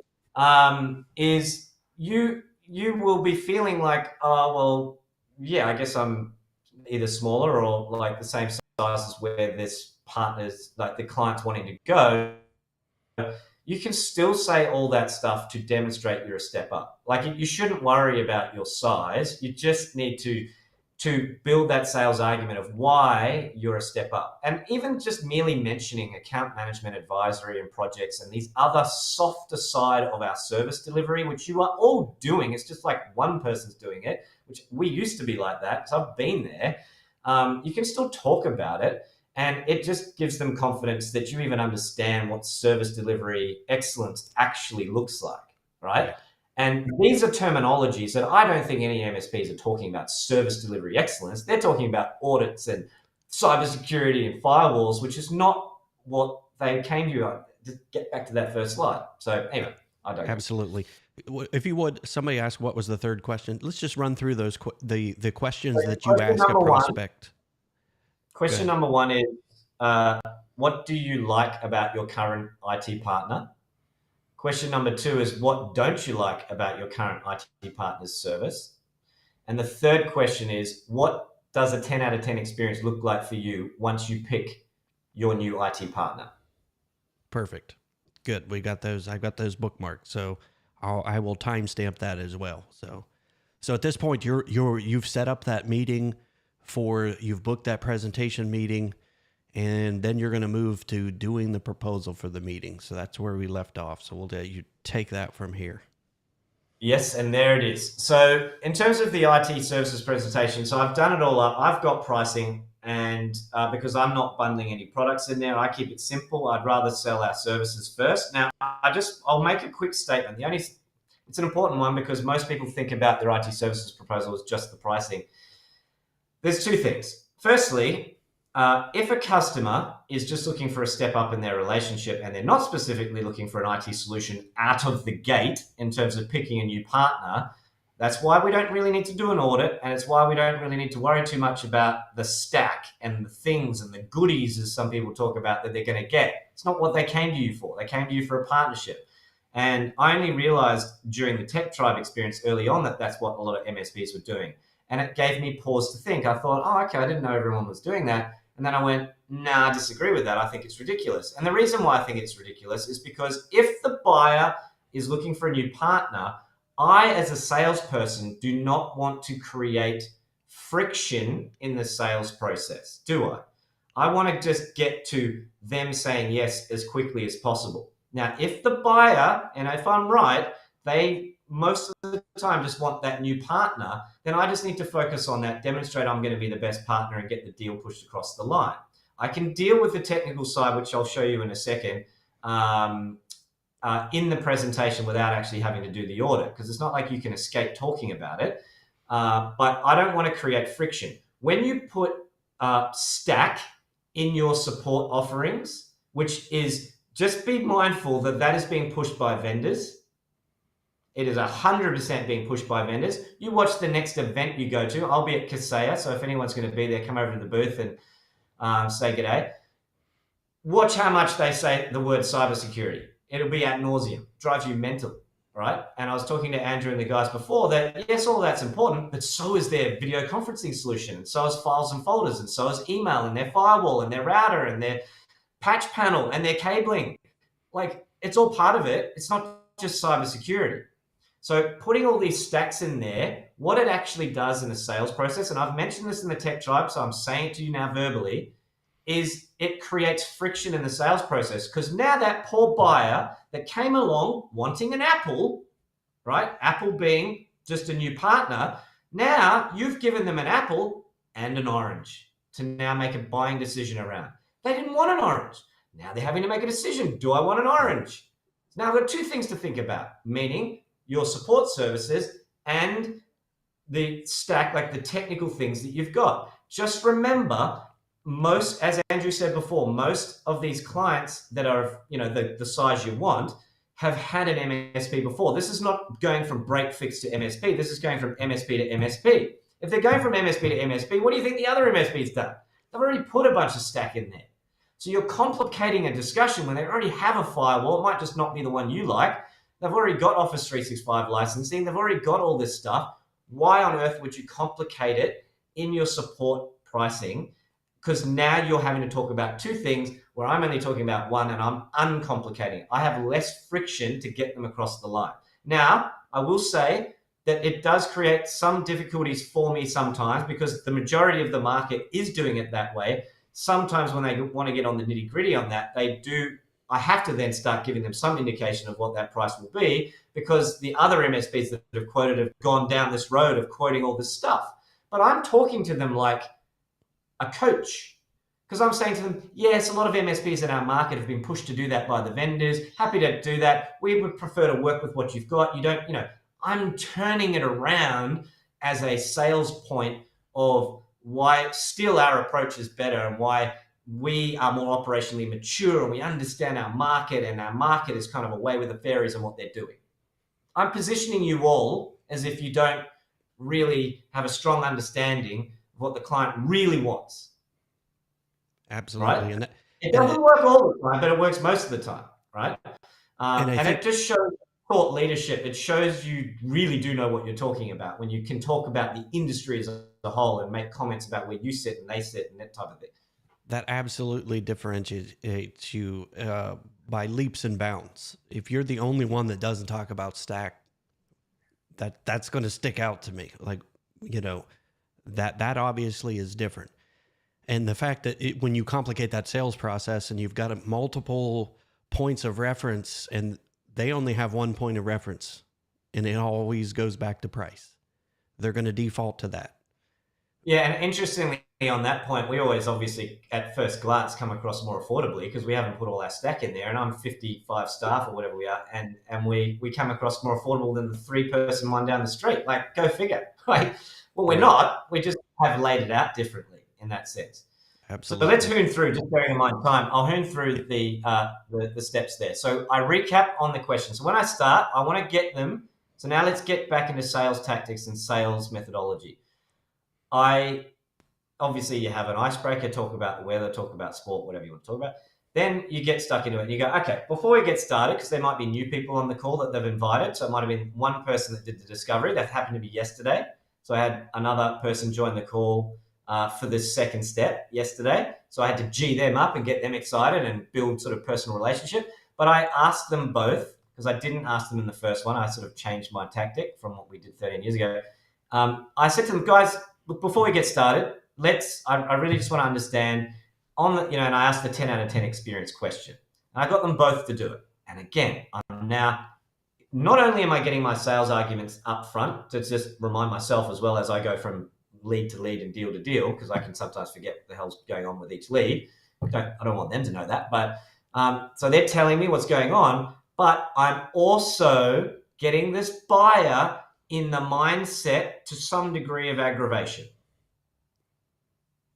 is you will be feeling like, oh, well, yeah, I guess I'm either smaller or like the same size as where this partner's, like the client's wanting to go. You can still say all that stuff to demonstrate you're a step up. Like, you shouldn't worry about your size. You just need to build that sales argument of why you're a step up. And even just merely mentioning account management, advisory, and projects, and these other softer side of our service delivery, which you are all doing. It's just like one person's doing it, which we used to be like that, because I've been there. You can still talk about it, and it just gives them confidence that you even understand what service delivery excellence actually looks like, right? Yeah. And these are terminologies that I don't think any MSPs are talking about service delivery excellence. They're talking about audits and cybersecurity and firewalls, which is not what they came to you on. Just get back to that first slide. So anyway, I don't. Absolutely. If you would, somebody asked what was the third question. Let's just run through those the questions that you ask a prospect. Question number one is, what do you like about your current IT partner? Question number two is, what don't you like about your current IT partner's service? And the third question is, what does a 10 out of 10 experience look like for you once you pick your new IT partner? Perfect. Good. We got those. I got those bookmarked. So I will timestamp that as well. So at this point, you've set up that meeting you've booked that presentation meeting, and then you're going to move to doing the proposal for the meeting. So that's where we left off. So we'll you take that from here. Yes, and there it is. So in terms of the IT services presentation, so I've done it all up. I've got pricing, and because I'm not bundling any products in there, I keep it simple. I'd rather sell our services first. Now, I'll make a quick statement. It's an important one, because most people think about their IT services proposal as just the pricing. There's two things. Firstly, if a customer is just looking for a step up in their relationship, and they're not specifically looking for an IT solution out of the gate in terms of picking a new partner, that's why we don't really need to do an audit, and it's why we don't really need to worry too much about the stack and the things and the goodies, as some people talk about, that they're going to get. It's not what they came to you for. They came to you for a partnership. And I only realized during the Tech Tribe experience early on that that's what a lot of MSPs were doing. And it gave me pause to think. I thought, oh, okay, I didn't know everyone was doing that. And then I went, nah, I disagree with that. I think it's ridiculous. And the reason why I think it's ridiculous is because if the buyer is looking for a new partner, I, as a salesperson, do not want to create friction in the sales process, do I? I want to just get to them saying yes as quickly as possible. Now, if the buyer, and if I'm right, they most of the time just want that new partner, then I just need to focus on that, demonstrate I'm going to be the best partner, and get the deal pushed across the line. I can deal with the technical side, which I'll show you in a second, in the presentation without actually having to do the audit, because it's not like you can escape talking about it. But I don't want to create friction. When you put stack in your support offerings, which is, just be mindful that that is being pushed by vendors. It is 100% being pushed by vendors. You watch the next event you go to. I'll be at Kaseya, so if anyone's going to be there, come over to the booth and say g'day. Watch how much they say the word cybersecurity. It'll be ad nauseum. Drives you mental, right? And I was talking to Andrew and the guys before that, yes, all that's important, but so is their video conferencing solution, and so is files and folders, and so is email, and their firewall, and their router, and their patch panel, and their cabling. Like, it's all part of it. It's not just cybersecurity. So putting all these stacks in there, what it actually does in the sales process, and I've mentioned this in the Tech Tribe, so I'm saying it to you now verbally, is it creates friction in the sales process, because now that poor buyer that came along wanting an Apple, right? Apple being just a new partner, now you've given them an apple and an orange to now make a buying decision around. They didn't want an orange. Now they're having to make a decision. Do I want an orange? Now I've got two things to think about, meaning your support services and the stack, like the technical things that you've got. Just remember, most, as Andrew said before, most of these clients that are, the size you want have had an MSP before. This is not going from break fix to MSP. This is going from MSP to MSP. If they're going from MSP to MSP, what do you think the other MSP's done? They've already put a bunch of stack in there. So you're complicating a discussion when they already have a firewall. It might just not be the one you like. They've already got Office 365 licensing. They've already got all this stuff. Why on earth would you complicate it in your support pricing? Because now you're having to talk about two things where I'm only talking about one and I'm uncomplicating. I have less friction to get them across the line. Now, I will say that it does create some difficulties for me sometimes because the majority of the market is doing it that way. Sometimes when they want to get on the nitty gritty on that, I have to then start giving them some indication of what that price will be because the other MSPs that have quoted have gone down this road of quoting all this stuff. But I'm talking to them like a coach because I'm saying to them, yes, a lot of MSPs in our market have been pushed to do that by the vendors. Happy to do that. We would prefer to work with what you've got. I'm turning it around as a sales point of why still our approach is better and why we are more operationally mature and we understand our market and our market is kind of away with the fairies and what they're doing. I'm positioning you all as if you don't really have a strong understanding of what the client really wants. Absolutely. Right? It doesn't work all the time, but it works most of the time, right? And it just shows thought leadership. It shows you really do know what you're talking about when you can talk about the industry as a whole and make comments about where you sit and they sit and that type of thing. That absolutely differentiates you by leaps and bounds. If you're the only one that doesn't talk about stack, that's going to stick out to me. Like, that obviously is different. And the fact that when you complicate that sales process and you've got multiple points of reference and they only have one point of reference and it always goes back to price, they're going to default to that. Yeah, and interestingly, on that point, we always obviously at first glance come across more affordably because we haven't put all our stack in there, and I'm 55 staff or whatever we are, and we come across more affordable than the 3-person one down the street. Like, go figure. Right? Well, we're not. We just have laid it out differently in that sense. Absolutely. So let's hoon through, just bearing in mind time, I'll hoon through the steps there. So I recap on the question. So when I start, I want to get them. So now let's get back into sales tactics and sales methodology. Obviously you have an icebreaker, talk about the weather, talk about sport, whatever you want to talk about. Then you get stuck into it and you go, okay, before we get started, because there might be new people on the call that they've invited. So it might have been one person that did the discovery. That happened to be yesterday. So I had another person join the call for this second step yesterday. So I had to G them up and get them excited and build sort of personal relationship. But I asked them both, because I didn't ask them in the first one. I sort of changed my tactic from what we did 13 years ago. I said to them, guys, look, before we get started, I really just want to understand and I asked the 10 out of 10 experience question. And I got them both to do it. And again, I'm now, not only am I getting my sales arguments up front to just remind myself as well as I go from lead to lead and deal to deal, because I can sometimes forget what the hell's going on with each lead. I don't want them to know that. But so they're telling me what's going on, but I'm also getting this buyer in the mindset to some degree of aggravation.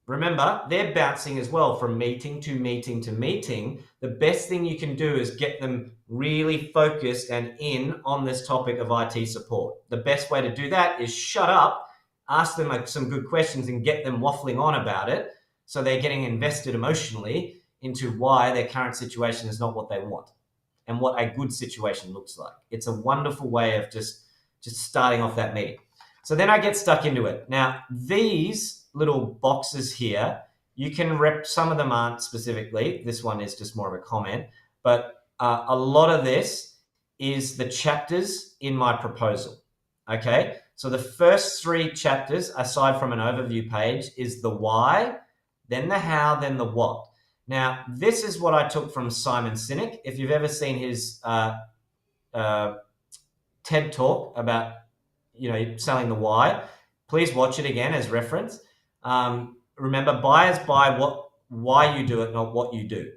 Remember, they're bouncing as well from meeting to meeting to meeting. The best thing you can do is get them really focused and in on this topic of IT support. The best way to do that is shut up, ask them some good questions and get them waffling on about it so they're getting invested emotionally into why their current situation is not what they want and what a good situation looks like. It's a wonderful way of just starting off that meeting. So then I get stuck into it. Now, these little boxes here, you can some of them aren't specifically. This one is just more of a comment, but a lot of this is the chapters in my proposal. Okay, so the first 3 chapters, aside from an overview page, is the why, then the how, then the what. Now, this is what I took from Simon Sinek. If you've ever seen his TED talk about selling the why, please watch it again as reference. Remember, buyers buy why you do it, not what you do.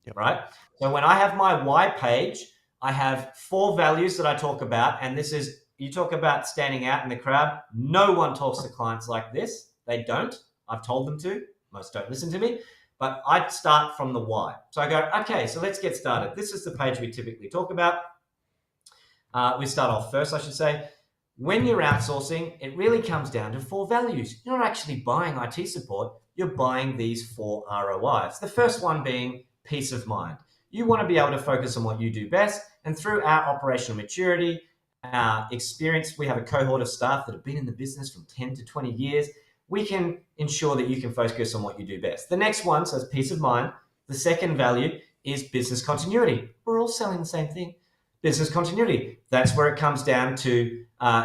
Yep. Right? So when I have my why page, I have 4 values that I talk about. And this is, you talk about standing out in the crowd. No one talks to clients like this. They don't. I've told them to. Most don't listen to me. But I start from the why. So I go, okay, so let's get started. This is the page we typically talk about. We start off first, I should say. When you're outsourcing, it really comes down to 4 values. You're not actually buying IT support. You're buying these 4 ROIs. The first one being peace of mind. You want to be able to focus on what you do best. And through our operational maturity, our experience, we have a cohort of staff that have been in the business from 10 to 20 years. We can ensure that you can focus on what you do best. The next one says peace of mind. The second value is business continuity. We're all selling the same thing. Business continuity. That's where it comes down to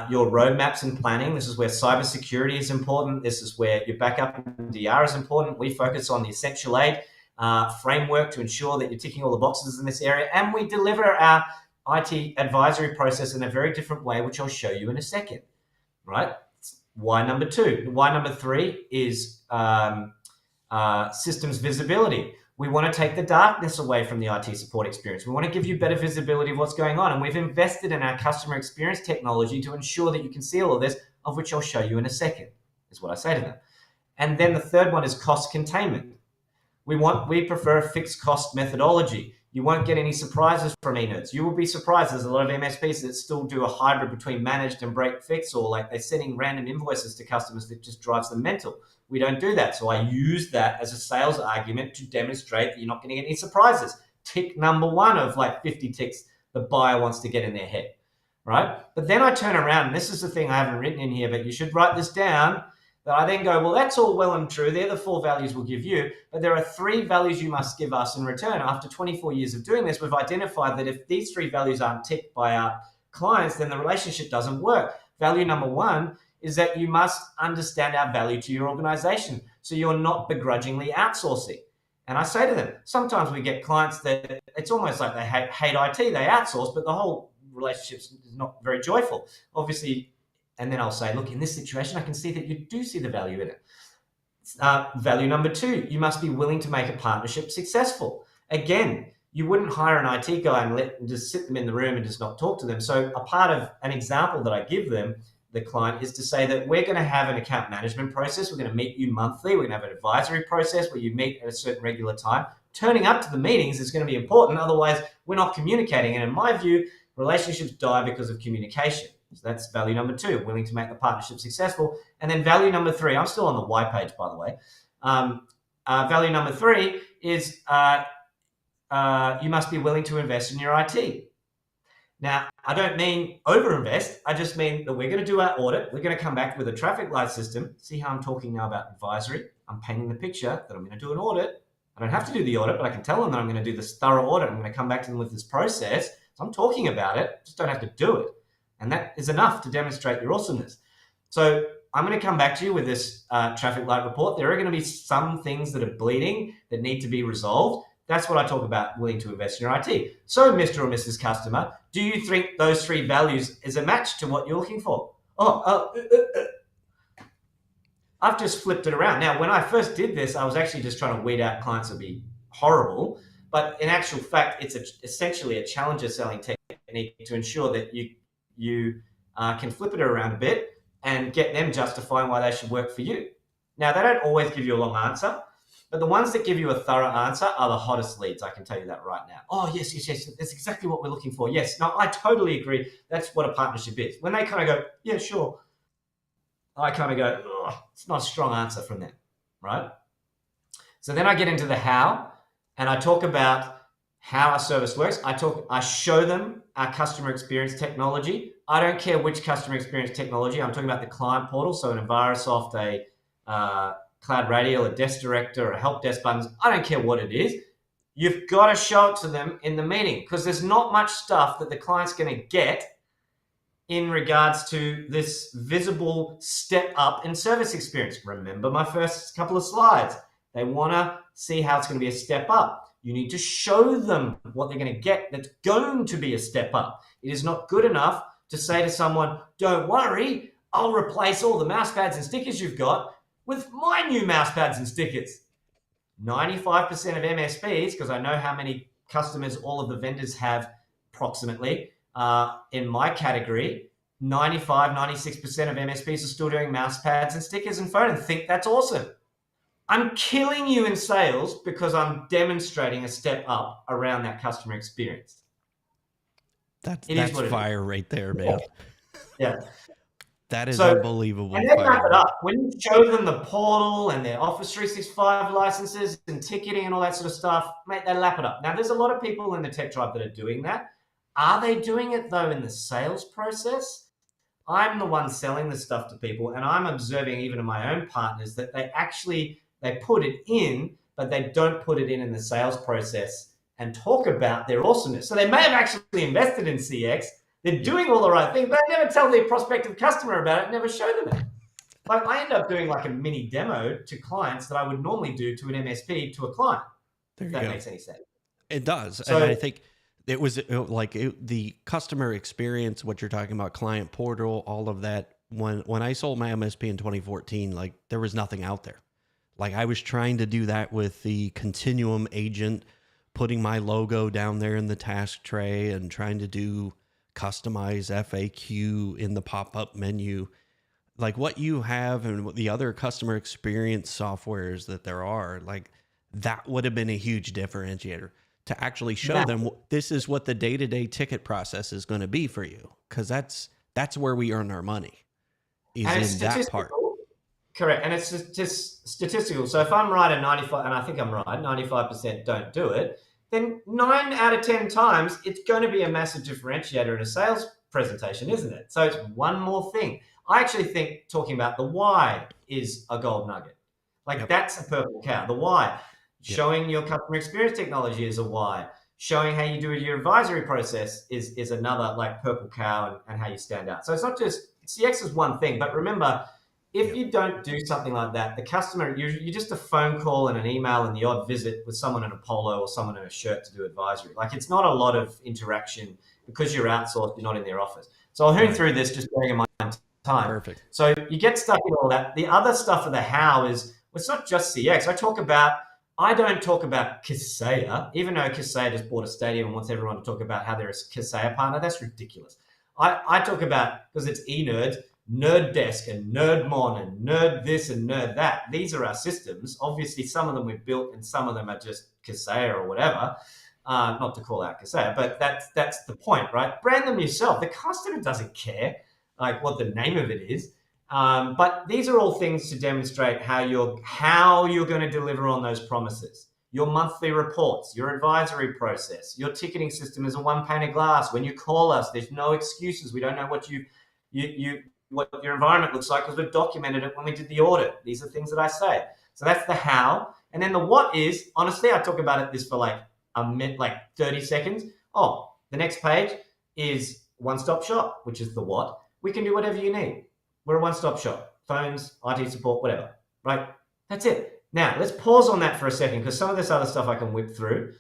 your roadmaps and planning. This is where cybersecurity is important. This is where your backup and DR is important. We focus on the essential aid framework to ensure that you're ticking all the boxes in this area. And we deliver our IT advisory process in a very different way, which I'll show you in a second, right? Why number 2. Why number 3 is systems visibility. We want to take the darkness away from the IT support experience. We want to give you better visibility of what's going on. And we've invested in our customer experience technology to ensure that you can see all of this, of which I'll show you in a second, is what I say to them. And then the third one is cost containment. We prefer a fixed cost methodology. You won't get any surprises from e-nerds. You will be surprised. There's a lot of MSPs that still do a hybrid between managed and break fix, or like they're sending random invoices to customers that just drives them mental. We don't do that. So I use that as a sales argument to demonstrate that you're not going to get any surprises. Tick number 1 of like 50 ticks the buyer wants to get in their head, right? But then I turn around, and this is the thing I haven't written in here, but you should write this down, that I then go, well, that's all well and true. They're the 4 values we'll give you, but there are 3 values you must give us in return. After 24 years of doing this, we've identified that if these 3 values aren't ticked by our clients, then the relationship doesn't work. Value number 1 is that you must understand our value to your organization, so you're not begrudgingly outsourcing. And I say to them, sometimes we get clients that it's almost like they hate IT, they outsource, but the whole relationship is not very joyful. Obviously, and then I'll say, look, in this situation, I can see that you do see the value in it. Value number 2, you must be willing to make a partnership successful. Again, you wouldn't hire an IT guy and just sit them in the room and just not talk to them. So a part of an example that I give them, the client, is to say that we're going to have an account management process. We're going to meet you monthly. We're going to have an advisory process where you meet at a certain regular time. Turning up to the meetings is going to be important. Otherwise, we're not communicating. And in my view, relationships die because of communication. So that's value number 2, willing to make the partnership successful. And then value number 3, I'm still on the why page, by the way. Value number 3 is you must be willing to invest in your IT. Now, I don't mean overinvest. I just mean that we're going to do our audit. We're going to come back with a traffic light system. See how I'm talking now about advisory? I'm painting the picture that I'm going to do an audit. I don't have to do the audit, but I can tell them that I'm going to do this thorough audit. I'm going to come back to them with this process. So I'm talking about it, just don't have to do it. And that is enough to demonstrate your awesomeness. So I'm going to come back to you with this traffic light report. There are going to be some things that are bleeding that need to be resolved. That's what I talk about, willing to invest in your IT. So, Mr. or Mrs. Customer, do you think those 3 values is a match to what you're looking for? I've just flipped it around. Now, when I first did this, I was actually just trying to weed out clients that would be horrible. But in actual fact, it's essentially a challenger selling technique to ensure that you can flip it around a bit and get them justifying why they should work for you. Now, they don't always give you a long answer, but the ones that give you a thorough answer are the hottest leads. I can tell you that right now. Oh, yes. That's exactly what we're looking for. Yes. No, I totally agree. That's what a partnership is. When they kind of go, yeah, sure, I kind of go, oh, it's not a strong answer from them, right? So then I get into the how, and I talk about how our service works. I show them our customer experience technology. I don't care which customer experience technology. I'm talking about the client portal. So an Envirosoft, a Cloud Radial, a Desk Director, a Help Desk buttons. I don't care what it is. You've got to show it to them in the meeting, because there's not much stuff that the client's going to get in regards to this visible step up in service experience. Remember my first couple of slides. They want to see how it's going to be a step up. You need to show them what they're going to get that's going to be a step up. It is not good enough to say to someone, don't worry, I'll replace all the mouse pads and stickers you've got with my new mouse pads and stickers. 95% of MSPs, because I know how many customers all of the vendors have approximately in my category, 95, 96% of MSPs are still doing mouse pads and stickers and phone and think that's awesome. I'm killing you in sales because I'm demonstrating a step up around that customer experience. That's fire right there, man. Yeah. That is unbelievable. And then wrap it up. When you show them the portal and their Office 365 licenses and ticketing and all that sort of stuff, mate, they lap it up. Now, there's a lot of people in the tech tribe that are doing that. Are they doing it, though, in the sales process? I'm the one selling the stuff to people, and I'm observing even in my own partners that they put it in, but they don't put it in the sales process and talk about their awesomeness. So they may have actually invested in CX. They're doing all the right things, but they never tell their prospective customer about it, never show them it. Like I end up doing like a mini demo to clients that I would normally do to an MSP to a client. If that makes any sense. It does. So, and I think it was the customer experience, what you're talking about, client portal, all of that. When I sold my MSP in 2014, like there was nothing out there. Like I was trying to do that with the Continuum agent, putting my logo down there in the task tray and trying to do customize FAQ in the pop-up menu. Like what you have and what the other customer experience softwares that there are, like that would have been a huge differentiator to actually show them this is what the day-to-day ticket process is going to be for you. Cause that's where we earn our money is in that part. Correct. And it's just statistical. So if I'm right at 95, and I think I'm right, 95% don't do it, then 9 out of 10 times, it's going to be a massive differentiator in a sales presentation, isn't it? So it's one more thing. I actually think talking about the why is a gold nugget. Like that's a purple cow, the why. Showing your customer experience technology is a why. Showing how you do your advisory process is another like purple cow and how you stand out. So it's not just, CX is one thing, but remember, if you don't do something like that, the customer, you're just a phone call and an email and the odd visit with someone in a polo or someone in a shirt to do advisory. Like it's not a lot of interaction because you're outsourced, you're not in their office. So I'll hone through this just bearing in mind time. Perfect. So you get stuck in all that. The other stuff of the how is, it's not just CX. I don't talk about Kaseya, even though Kaseya just bought a stadium and wants everyone to talk about how they're a Kaseya partner. That's ridiculous. I talk about, because it's eNerds, Nerd Desk and Nerdmon and Nerd this and Nerd that. These are our systems. Obviously, some of them we've built and some of them are just Kaseya or whatever. Not to call out Kaseya, but that's the point, right? Brand them yourself. The customer doesn't care like what the name of it is. But these are all things to demonstrate how you're going to deliver on those promises. Your monthly reports, your advisory process, your ticketing system is a one pane of glass. When you call us, there's no excuses. We don't know what what your environment looks like because we've documented it when we did the audit. These are things that I say. So that's the how. And then the what is, honestly, I talk about this for like a minute, like 30 seconds. Oh, the next page is one-stop shop, which is the what. We can do whatever you need. We're a one-stop shop. Phones, IT support, whatever, right? That's it. Now, let's pause on that for a second because some of this other stuff I can whip through.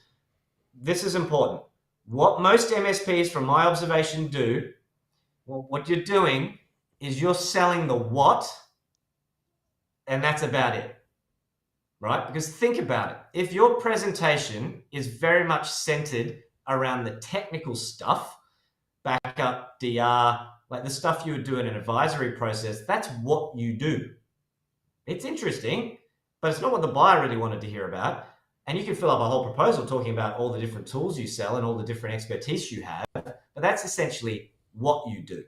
This is important. What most MSPs, from my observation, do, well, what you're doing is you're selling the what, and that's about it, right? Because think about it. If your presentation is very much centered around the technical stuff, backup, DR, like the stuff you would do in an advisory process, that's what you do. It's interesting, but it's not what the buyer really wanted to hear about. And you can fill up a whole proposal talking about all the different tools you sell and all the different expertise you have, but that's essentially what you do,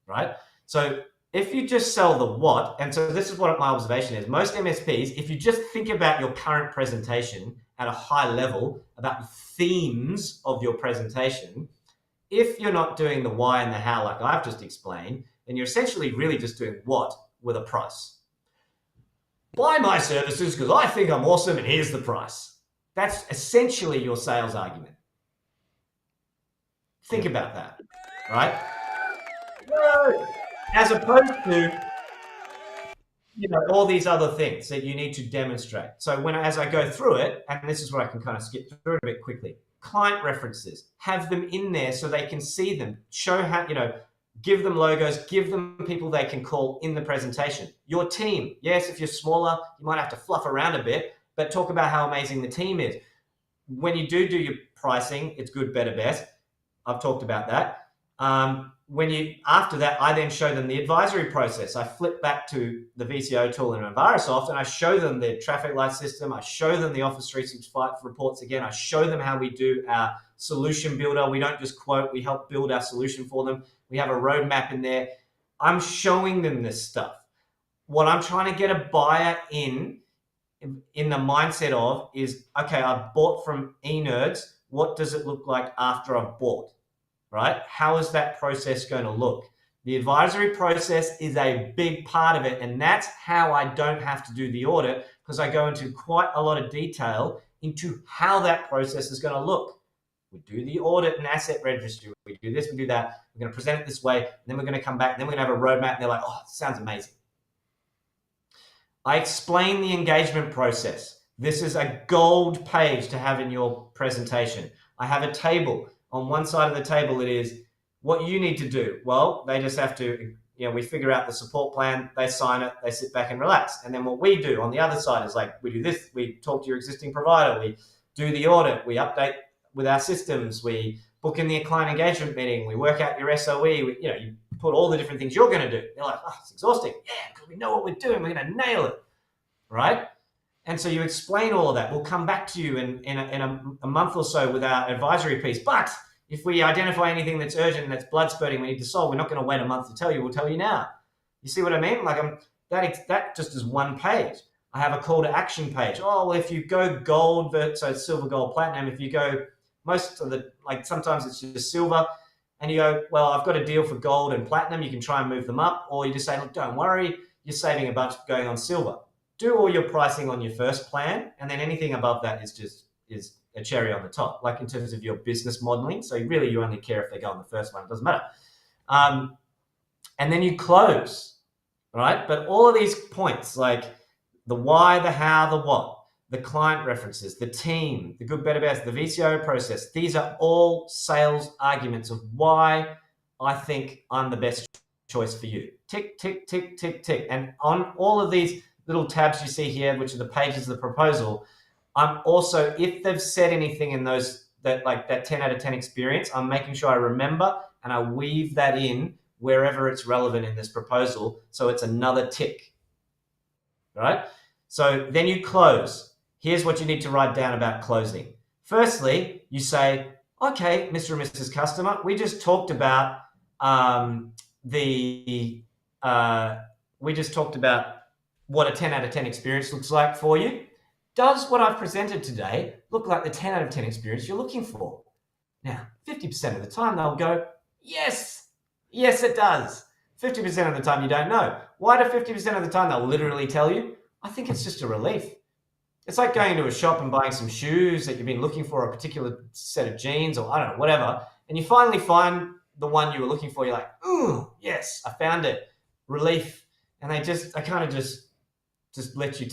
right? So if you just sell the what, and so this is what my observation is, most MSPs, if you just think about your current presentation at a high level, about the themes of your presentation, if you're not doing the why and the how like I've just explained, then you're essentially really just doing what with a price. Buy my services because I think I'm awesome and here's the price. That's essentially your sales argument. Think about that, right? As opposed to, all these other things that you need to demonstrate. So as I go through it, and this is where I can kind of skip through it a bit quickly, client references, have them in there so they can see them, show how, Give them logos, give them people they can call in the presentation. Your team, yes, if you're smaller, you might have to fluff around a bit, but talk about how amazing the team is. When you do your pricing, it's good, better, best. I've talked about that. After that, I then show them the advisory process. I flip back to the VCO tool in Envirosoft and I show them the traffic light system. I show them the Office 365 reports again. I show them how we do our solution builder. We don't just quote, we help build our solution for them. We have a roadmap in there. I'm showing them this stuff. What I'm trying to get a buyer in the mindset of is, okay, I've bought from eNerds. What does it look like after I've bought? Right? How is that process going to look? The advisory process is a big part of it, and that's how I don't have to do the audit, because I go into quite a lot of detail into how that process is going to look. We do the audit and asset registry. We do this, we do that. We're going to present it this way, and then we're going to come back, and then we're going to have a roadmap, and they're like, oh, it sounds amazing. I explain the engagement process. This is a gold page to have in your presentation. I have a table. On one side of the table, it is what you need to do. Well, they just have to, we figure out the support plan, they sign it, they sit back and relax. And then what we do on the other side is like, we do this, we talk to your existing provider, we do the audit, we update with our systems, we book in the client engagement meeting, we work out your SOE, you put all the different things you're going to do. They're like, oh, it's exhausting. Yeah, because we know what we're doing, we're going to nail it, right? And so you explain all of that. We'll come back to you in a month or so with our advisory piece. But if we identify anything that's urgent and that's blood spurting, we need to solve, we're not going to wait a month to tell you. We'll tell you now. You see what I mean? Like that just is one page. I have a call to action page. Oh, well, if you go gold, so it's silver, gold, platinum. If you go sometimes it's just silver, and you go, well, I've got a deal for gold and platinum. You can try and move them up, or you just say, look, don't worry, you're saving a bunch going on silver. Do all your pricing on your first plan, and then anything above that is a cherry on the top, like in terms of your business modeling. So really, you only care if they go on the first one. It doesn't matter. And then you close, right? But all of these points, like the why, the how, the what, the client references, the team, the good, better, best, the VCO process, these are all sales arguments of why I think I'm the best choice for you. Tick, tick, tick, tick, tick. And on all of these little tabs you see here, which are the pages of the proposal, I'm also, if they've said anything in those, that 10 out of 10 experience, I'm making sure I remember and I weave that in wherever it's relevant in this proposal. So it's another tick, right? So then you close. Here's what you need to write down about closing. Firstly, you say, okay, Mr. and Mrs. Customer, we just talked about what a 10 out of 10 experience looks like for you. Does what I've presented today look like the 10 out of 10 experience you're looking for? Now, 50% of the time they'll go, yes, it does. 50% of the time you don't know. Why do 50% of the time they'll literally tell you? I think it's just a relief. It's like going to a shop and buying some shoes that you've been looking for, a particular set of jeans or I don't know, whatever, and you finally find the one you were looking for. You're like, ooh, yes, I found it. Relief. And they kind of just let you,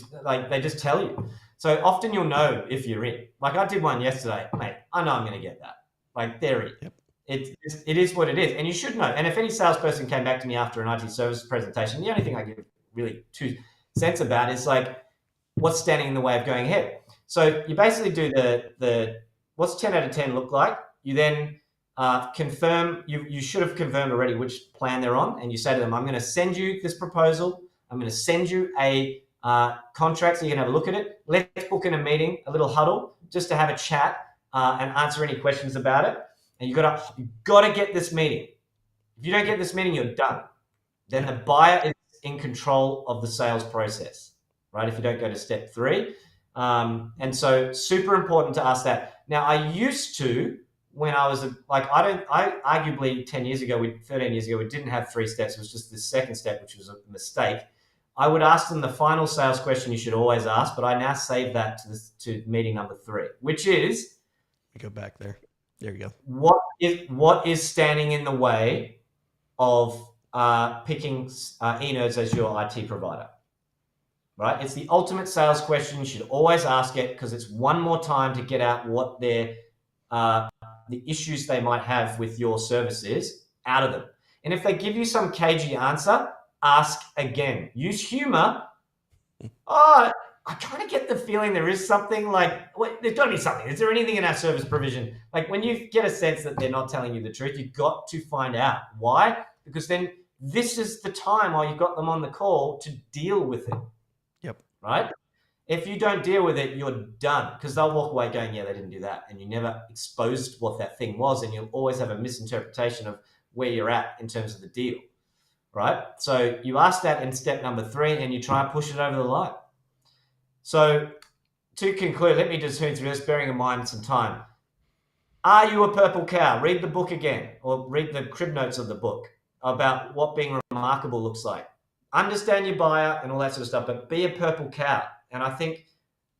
they just tell you. So often you'll know if you're in. Like I did one yesterday, mate, I know I'm going to get that. Like they're in. Yep. It is what it is. And you should know. And if any salesperson came back to me after an IT services presentation, the only thing I give really 2 cents about is like, what's standing in the way of going ahead? So you basically do the what's 10 out of 10 look like? You then confirm, you should have confirmed already which plan they're on. And you say to them, I'm going to send you this proposal. I'm going to send you a contract so you can have a look at it. Let's book in a meeting, a little huddle, just to have a chat and answer any questions about it. And you've got to get this meeting. If you don't get this meeting, you're done. Then the buyer is in control of the sales process, right? If you don't go to step 3. And so super important to ask that. Now, I used to, when I was arguably 13 years ago, we didn't have 3 steps. It was just the second step, which was a mistake. I would ask them the final sales question you should always ask, but I now save that to meeting number 3, which is, go back there. There you go. What is standing in the way of picking eNerds as your IT provider? Right? It's the ultimate sales question. You should always ask it because it's one more time to get out what the issues they might have with your services out of them. And if they give you some cagey answer, ask again. Use humor. Oh, I kind of get the feeling there is something like, wait, there's got to be something. Is there anything in our service provision? Like when you get a sense that they're not telling you the truth, you've got to find out. Why? Because then this is the time while you've got them on the call to deal with it. Yep. Right? If you don't deal with it, you're done, because they'll walk away going, yeah, they didn't do that. And you never exposed what that thing was. And you'll always have a misinterpretation of where you're at in terms of the deal. Right? So you ask that in step number 3 and you try and push it over the line. So to conclude, let me just hoon through this, bearing in mind some time. Are you a purple cow? Read the book again, or read the crib notes of the book about what being remarkable looks like. Understand your buyer and all that sort of stuff, but be a purple cow. And I think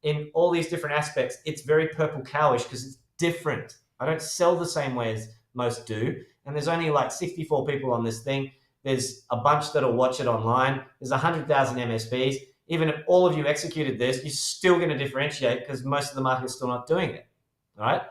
in all these different aspects, it's very purple cowish because it's different. I don't sell the same way as most do. And there's only like 64 people on this thing. There's a bunch that'll watch it online. There's 100,000 MSPs. Even if all of you executed this, you're still going to differentiate because most of the market is still not doing it. All right.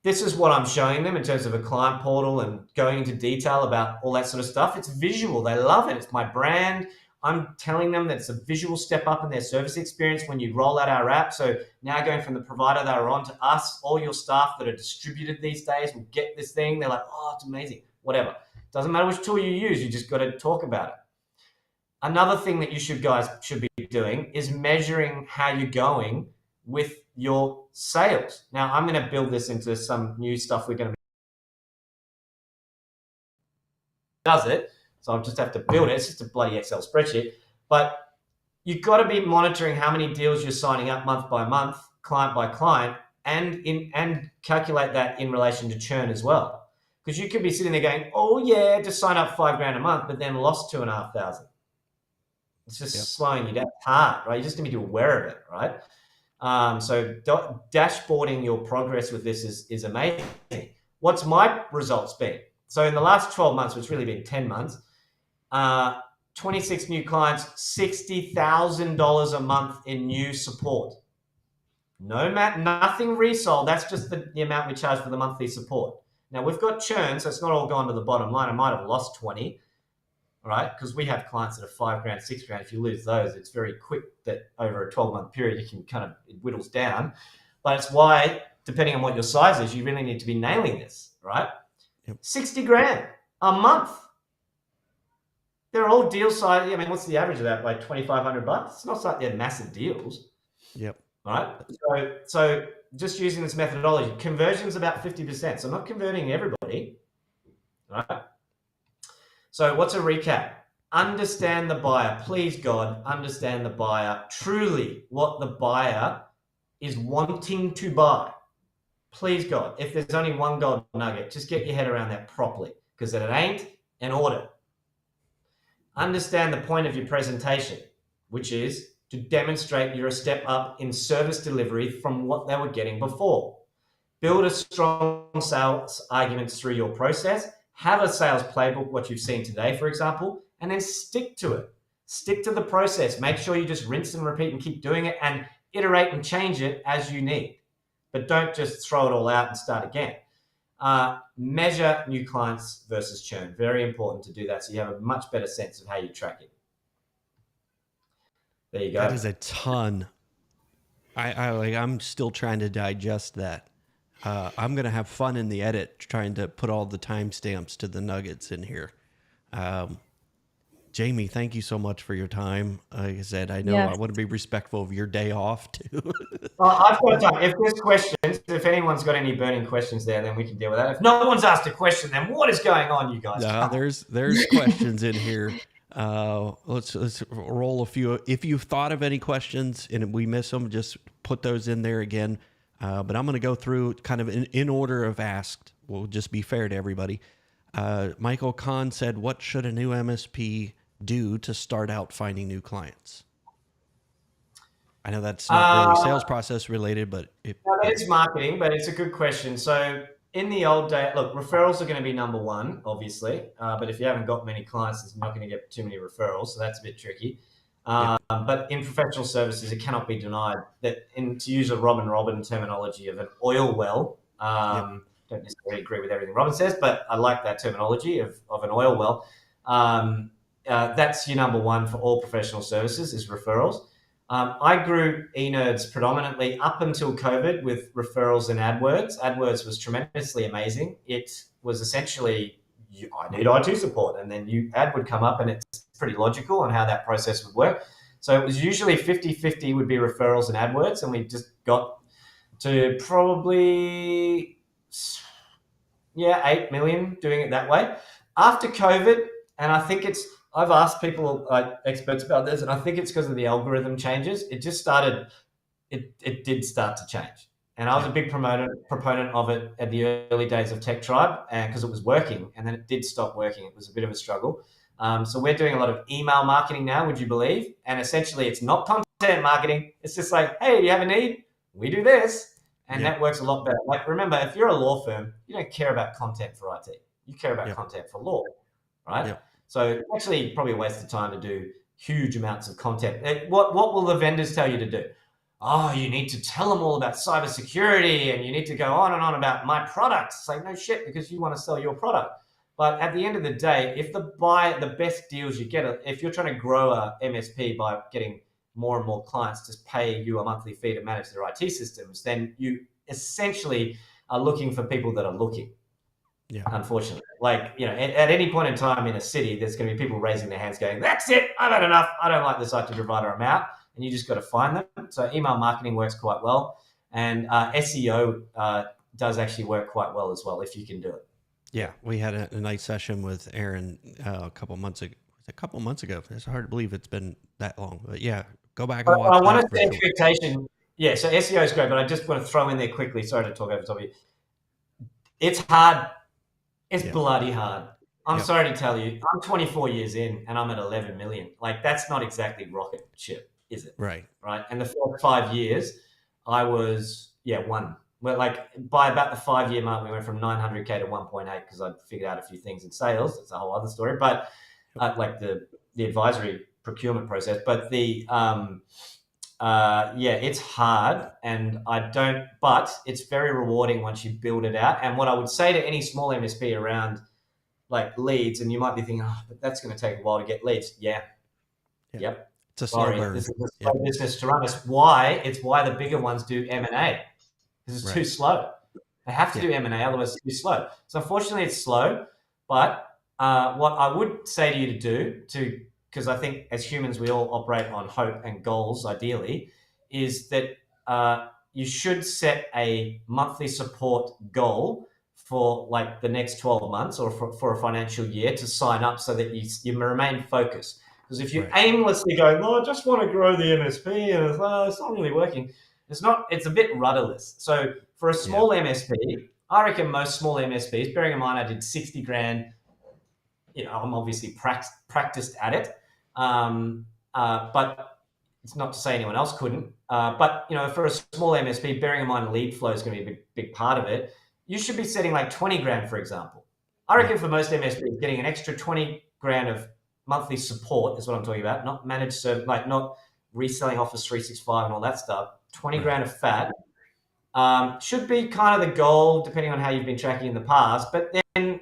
This is what I'm showing them in terms of a client portal and going into detail about all that sort of stuff. It's visual. They love it. It's my brand. I'm telling them that it's a visual step up in their service experience when you roll out our app. So now going from the provider they were on to us, all your staff that are distributed these days will get this thing. They're like, oh, it's amazing. Whatever. Doesn't matter which tool you use. You just got to talk about it. Another thing that you guys should be doing is measuring how you're going with your sales. Now, I'm going to build this into some new stuff we're going to be does it. So I'll just have to build it. It's just a bloody Excel spreadsheet. But you've got to be monitoring how many deals you're signing up month by month, client by client, and calculate that in relation to churn as well. Because you could be sitting there going, oh yeah, just sign up $5,000 a month, but then lost $2,500. It's just slowing you down. It's hard, right? You just need to be aware of it, right? So dashboarding your progress with this is amazing. What's my results been? So in the last 12 months, which really been 10 months, 26 new clients, $60,000 a month in new support. Nothing resold. That's just the amount we charge for the monthly support. Now we've got churn, so it's not all gone to the bottom line. I might have lost 20. Right? Because we have clients that are $5,000, $6,000. If you lose those, it's very quick that over a 12-month period, you can kind of, it whittles down. But it's why, depending on what your size is, you really need to be nailing this, right? Yep. $60,000 a month. They're all deal size. I mean, what's the average of that? Like $2,500? It's not like they're massive deals. Yep. Right? So just using this methodology, conversion's about 50%. So I'm not converting everybody, right? So what's a recap? Understand the buyer. Please, God, understand the buyer. Truly what the buyer is wanting to buy. Please, God, if there's only one gold nugget, just get your head around that properly, because if it ain't, an audit. Understand the point of your presentation, which is to demonstrate you're a step up in service delivery from what they were getting before. Build a strong sales arguments through your process. Have a sales playbook, what you've seen today, for example, and then stick to it. Stick to the process. Make sure you just rinse and repeat and keep doing it and iterate and change it as you need. But don't just throw it all out and start again. Measure new clients versus churn. Very important to do that so you have a much better sense of how you track it. There you go. That is a ton. I'm still trying to digest that. I'm going to have fun in the edit trying to put all the timestamps to the nuggets in here. Jamie, thank you so much for your time. Like I said, I know I want to be respectful of your day off too. Well, I've got time. If there's questions, if anyone's got any burning questions there, then we can deal with that. If no one's asked a question, then what is going on, you guys? No, there's questions in here. Let's roll a few. If you've thought of any questions and we miss them, just put those in there again. But I'm going to go through kind of in order of asked. We'll just be fair to everybody. Michael Kahn said, what should a new MSP do to start out finding new clients? I know that's not really sales process related, but it's marketing, but it's a good question. So in the old day, look, referrals are going to be number one, obviously. But if you haven't got many clients, it's not going to get too many referrals. So that's a bit tricky. But in professional services, it cannot be denied that, to use a Robin terminology of an oil well, don't necessarily agree with everything Robin says, but I like that terminology of an oil well. That's your number one for all professional services is referrals. I grew eNerds predominantly up until COVID with referrals and AdWords. AdWords was tremendously amazing. It was essentially, I need IT support, and then ad would come up, and it's pretty logical on how that process would work. So it was usually 50-50 would be referrals and AdWords, and we just got to probably 8 million doing it that way. After COVID, and I think I've asked people, experts about this, and I think it's because of the algorithm changes. It just started, it did start to change. And I was a big proponent of it at the early days of Tech Tribe, and because it was working, and then it did stop working. It was a bit of a struggle. So we're doing a lot of email marketing now, would you believe? And essentially it's not content marketing. It's just like, hey, do you have a need? We do this. And that works a lot better. Like, remember, if you're a law firm, you don't care about content for IT. You care about content for law, right? Yeah. So it's actually probably a waste of time to do huge amounts of content. What will the vendors tell you to do? Oh, you need to tell them all about cybersecurity, and you need to go on and on about my products. It's like, no shit, because you want to sell your product. But at the end of the day, if the best deals you get, if you're trying to grow a MSP by getting more and more clients to pay you a monthly fee to manage their IT systems, then you essentially are looking for people that are looking. Yeah. Unfortunately, like, at any point in time in a city, there's going to be people raising their hands going, that's it, I've had enough. I don't like this IT provider, I'm out. And you just got to find them. So email marketing works quite well. And SEO does actually work quite well as well, if you can do it. Yeah, we had a nice session with Aaron a couple months ago. It's hard to believe it's been that long. But yeah, go back and watch. I want to set expectation. Yeah, so SEO is great, but I just want to throw in there quickly. Sorry to talk over the top of you. It's hard. It's bloody hard. I'm sorry to tell you. I'm 24 years in, and I'm at 11 million. Like, that's not exactly rocket ship, is it? Right. Right. And the first 5 years, I was one. Well, like, by about the 5-year mark, we went from 900K to 1.8 because I figured out a few things in sales. That's a whole other story. But like the advisory procurement process. But it's hard, and but it's very rewarding once you build it out. And what I would say to any small MSP around like leads, and you might be thinking, but that's going to take a while to get leads. Yep. It's a slow burn. This is a slow business to run. It's why the bigger ones do M&A. This is too slow. They have to do M&A, otherwise it's too slow. So unfortunately, it's slow. But what I would say to you to do, because I think as humans we all operate on hope and goals, ideally, is that you should set a monthly support goal for like the next 12 months or for a financial year to sign up, so that you remain focused. Because if you aimlessly go, no, I just want to grow the MSP, and it's not really working. It's a bit rudderless. So for a small MSP, I reckon most small MSPs, bearing in mind I did 60 grand, I'm obviously practiced at it. But it's not to say anyone else couldn't. But for a small MSP, bearing in mind lead flow is going to be a big part of it, you should be setting like 20 grand, for example. I reckon for most MSPs, getting an extra 20 grand of monthly support is what I'm talking about, not managed service, like not reselling Office 365 and all that stuff. 20 grand of fat should be kind of the goal, depending on how you've been tracking in the past. But then,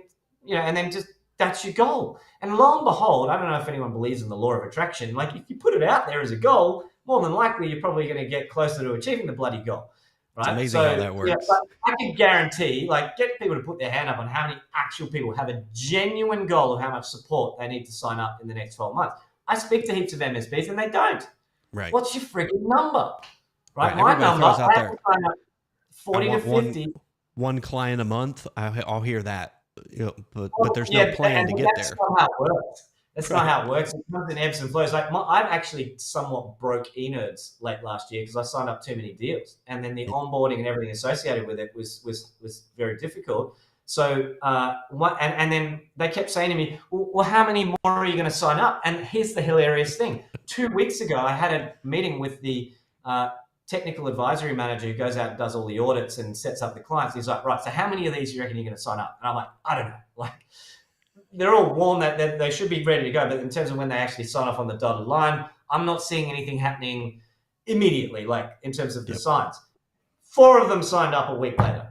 and then just that's your goal. And lo and behold, I don't know if anyone believes in the law of attraction. Like, if you put it out there as a goal, more than likely you're probably going to get closer to achieving the bloody goal. Right? It's amazing how that works. Yeah, but I can guarantee, like, get people to put their hand up on how many actual people have a genuine goal of how much support they need to sign up in the next 12 months. I speak to heaps of MSPs and they don't. Right. What's your freaking number? Right. My number, I have to sign up 40 to 50. One client a month. I'll hear that. But there's no plan to get there. That's not how it works. That's not how it works. It comes in ebbs and flows. Like, I've actually somewhat broke eNerds late last year because I signed up too many deals, and then the onboarding and everything associated with it was very difficult. So and then they kept saying to me, well, how many more are you going to sign up? And here's the hilarious thing: 2 weeks ago, I had a meeting with the technical advisory manager who goes out and does all the audits and sets up the clients. He's like, right, so how many of these do you reckon you're going to sign up? And I'm like, I don't know. Like, they're all warm that they should be ready to go. But in terms of when they actually sign off on the dotted line, I'm not seeing anything happening immediately, like in terms of the signs. 4 of them signed up a week later.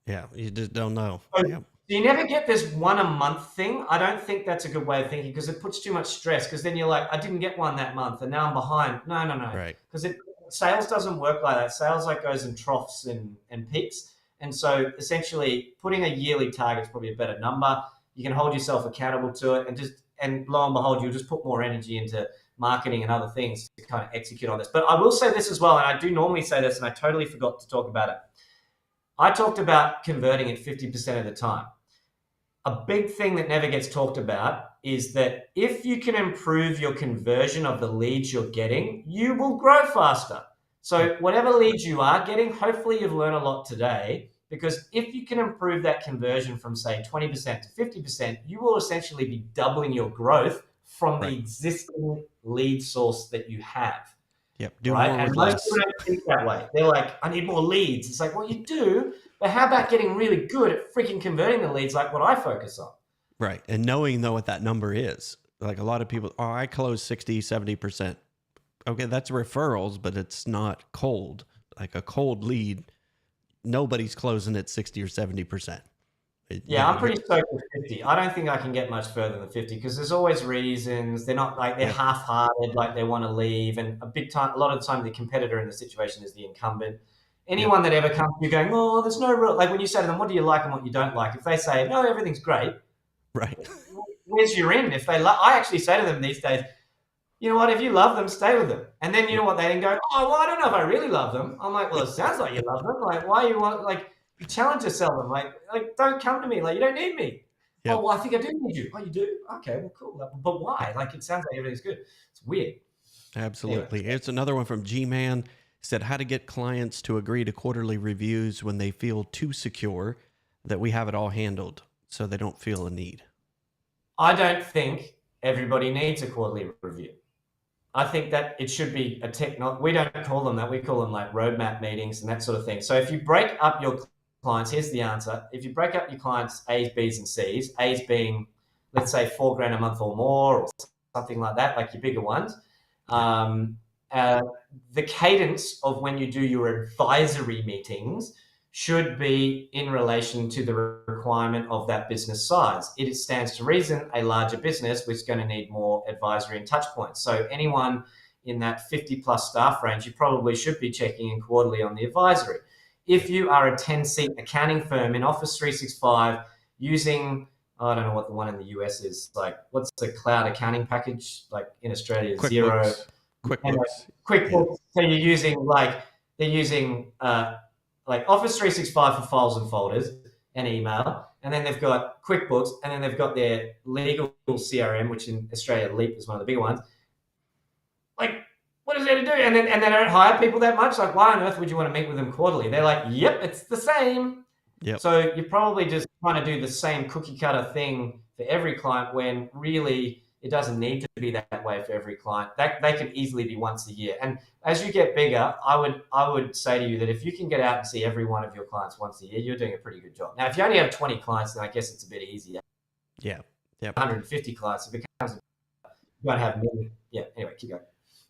Yeah, you just don't know. So Yep. you never get this 1 a month thing. I don't think that's a good way of thinking because it puts too much stress. Because then you're like, I didn't get one that month, and now I'm behind. No. Right. Because sales doesn't work like that. Sales like goes in troughs and peaks. And so essentially, putting a yearly target is probably a better number. You can hold yourself accountable to it, and lo and behold, you'll just put more energy into marketing and other things to kind of execute on this. But I will say this as well, and I do normally say this, and I totally forgot to talk about it. I talked about converting at 50% of the time. A big thing that never gets talked about is that if you can improve your conversion of the leads you're getting, you will grow faster. So whatever leads you are getting, hopefully you've learned a lot today, because if you can improve that conversion from say 20% to 50%, you will essentially be doubling your growth from the existing lead source that you have. Yep. Do Right? more And with most less. people don't think that way. They're like, I need more leads. It's like, well, you do, but how about getting really good at freaking converting the leads like what I focus on? Right. And knowing though what that number is. Like a lot of people, oh, I close 60, 70%. Okay, that's referrals, but it's not cold. Like a cold lead, nobody's closing at 60 or 70%. Yeah, I'm pretty stoked with 50. I don't think I can get much further than 50 because there's always reasons. They're not like they're half-hearted, like they want to leave. And a lot of the time, the competitor in the situation is the incumbent. Anyone that ever comes to you going, oh, there's no real, like when you say to them, what do you like and what you don't like? If they say, no, everything's great, right. Where's your in? If they, I actually say to them these days, you know what? If you love them, stay with them. And then you know what? They then go, oh, well, I don't know if I really love them. I'm like, well, it sounds like you love them. Like, why you want, like, you challenge to sell them. Like, don't come to me. Like, you don't need me. Yep. Oh, well, I think I do need you. Oh, you do? Okay, well, cool. But why? Like, it sounds like everything's good. It's weird. Absolutely. Anyway. It's another one from G-Man. He said, how to get clients to agree to quarterly reviews when they feel too secure that we have it all handled so they don't feel a need. I don't think everybody needs a quarterly review. I think that it should be we don't call them that. We call them like roadmap meetings and that sort of thing. So if you break up your clients, here's the answer. If you break up your clients A's, B's, and C's, A's being, let's say, $4,000 a month or more or something like that, like your bigger ones, the cadence of when you do your advisory meetings should be in relation to the requirement of that business size. It stands to reason a larger business was going to need more advisory and touch points. So anyone in that 50 plus staff range, you probably should be checking in quarterly on the advisory. If you are a 10-seat accounting firm in Office 365 using, I don't know what the one in the US is, like what's the cloud accounting package like in Australia? QuickBooks. QuickBooks. So they're using like Office 365 for files and folders and email, and then they've got QuickBooks, and then they've got their legal CRM, which in Australia, Leap is one of the bigger ones. Like, what is there to do? And they don't hire people that much. Like, why on earth would you want to meet with them quarterly? They're like, yep, it's the same. Yep. So you're probably just trying to do the same cookie cutter thing for every client when really it doesn't need to be that way for every client. They can easily be once a year. And as you get bigger, I would say to you that if you can get out and see every one of your clients once a year, you're doing a pretty good job. Now, if you only have 20 clients, then I guess it's a bit easier. Yeah. 150 clients, it becomes, you won't have many. Yeah, anyway, keep going.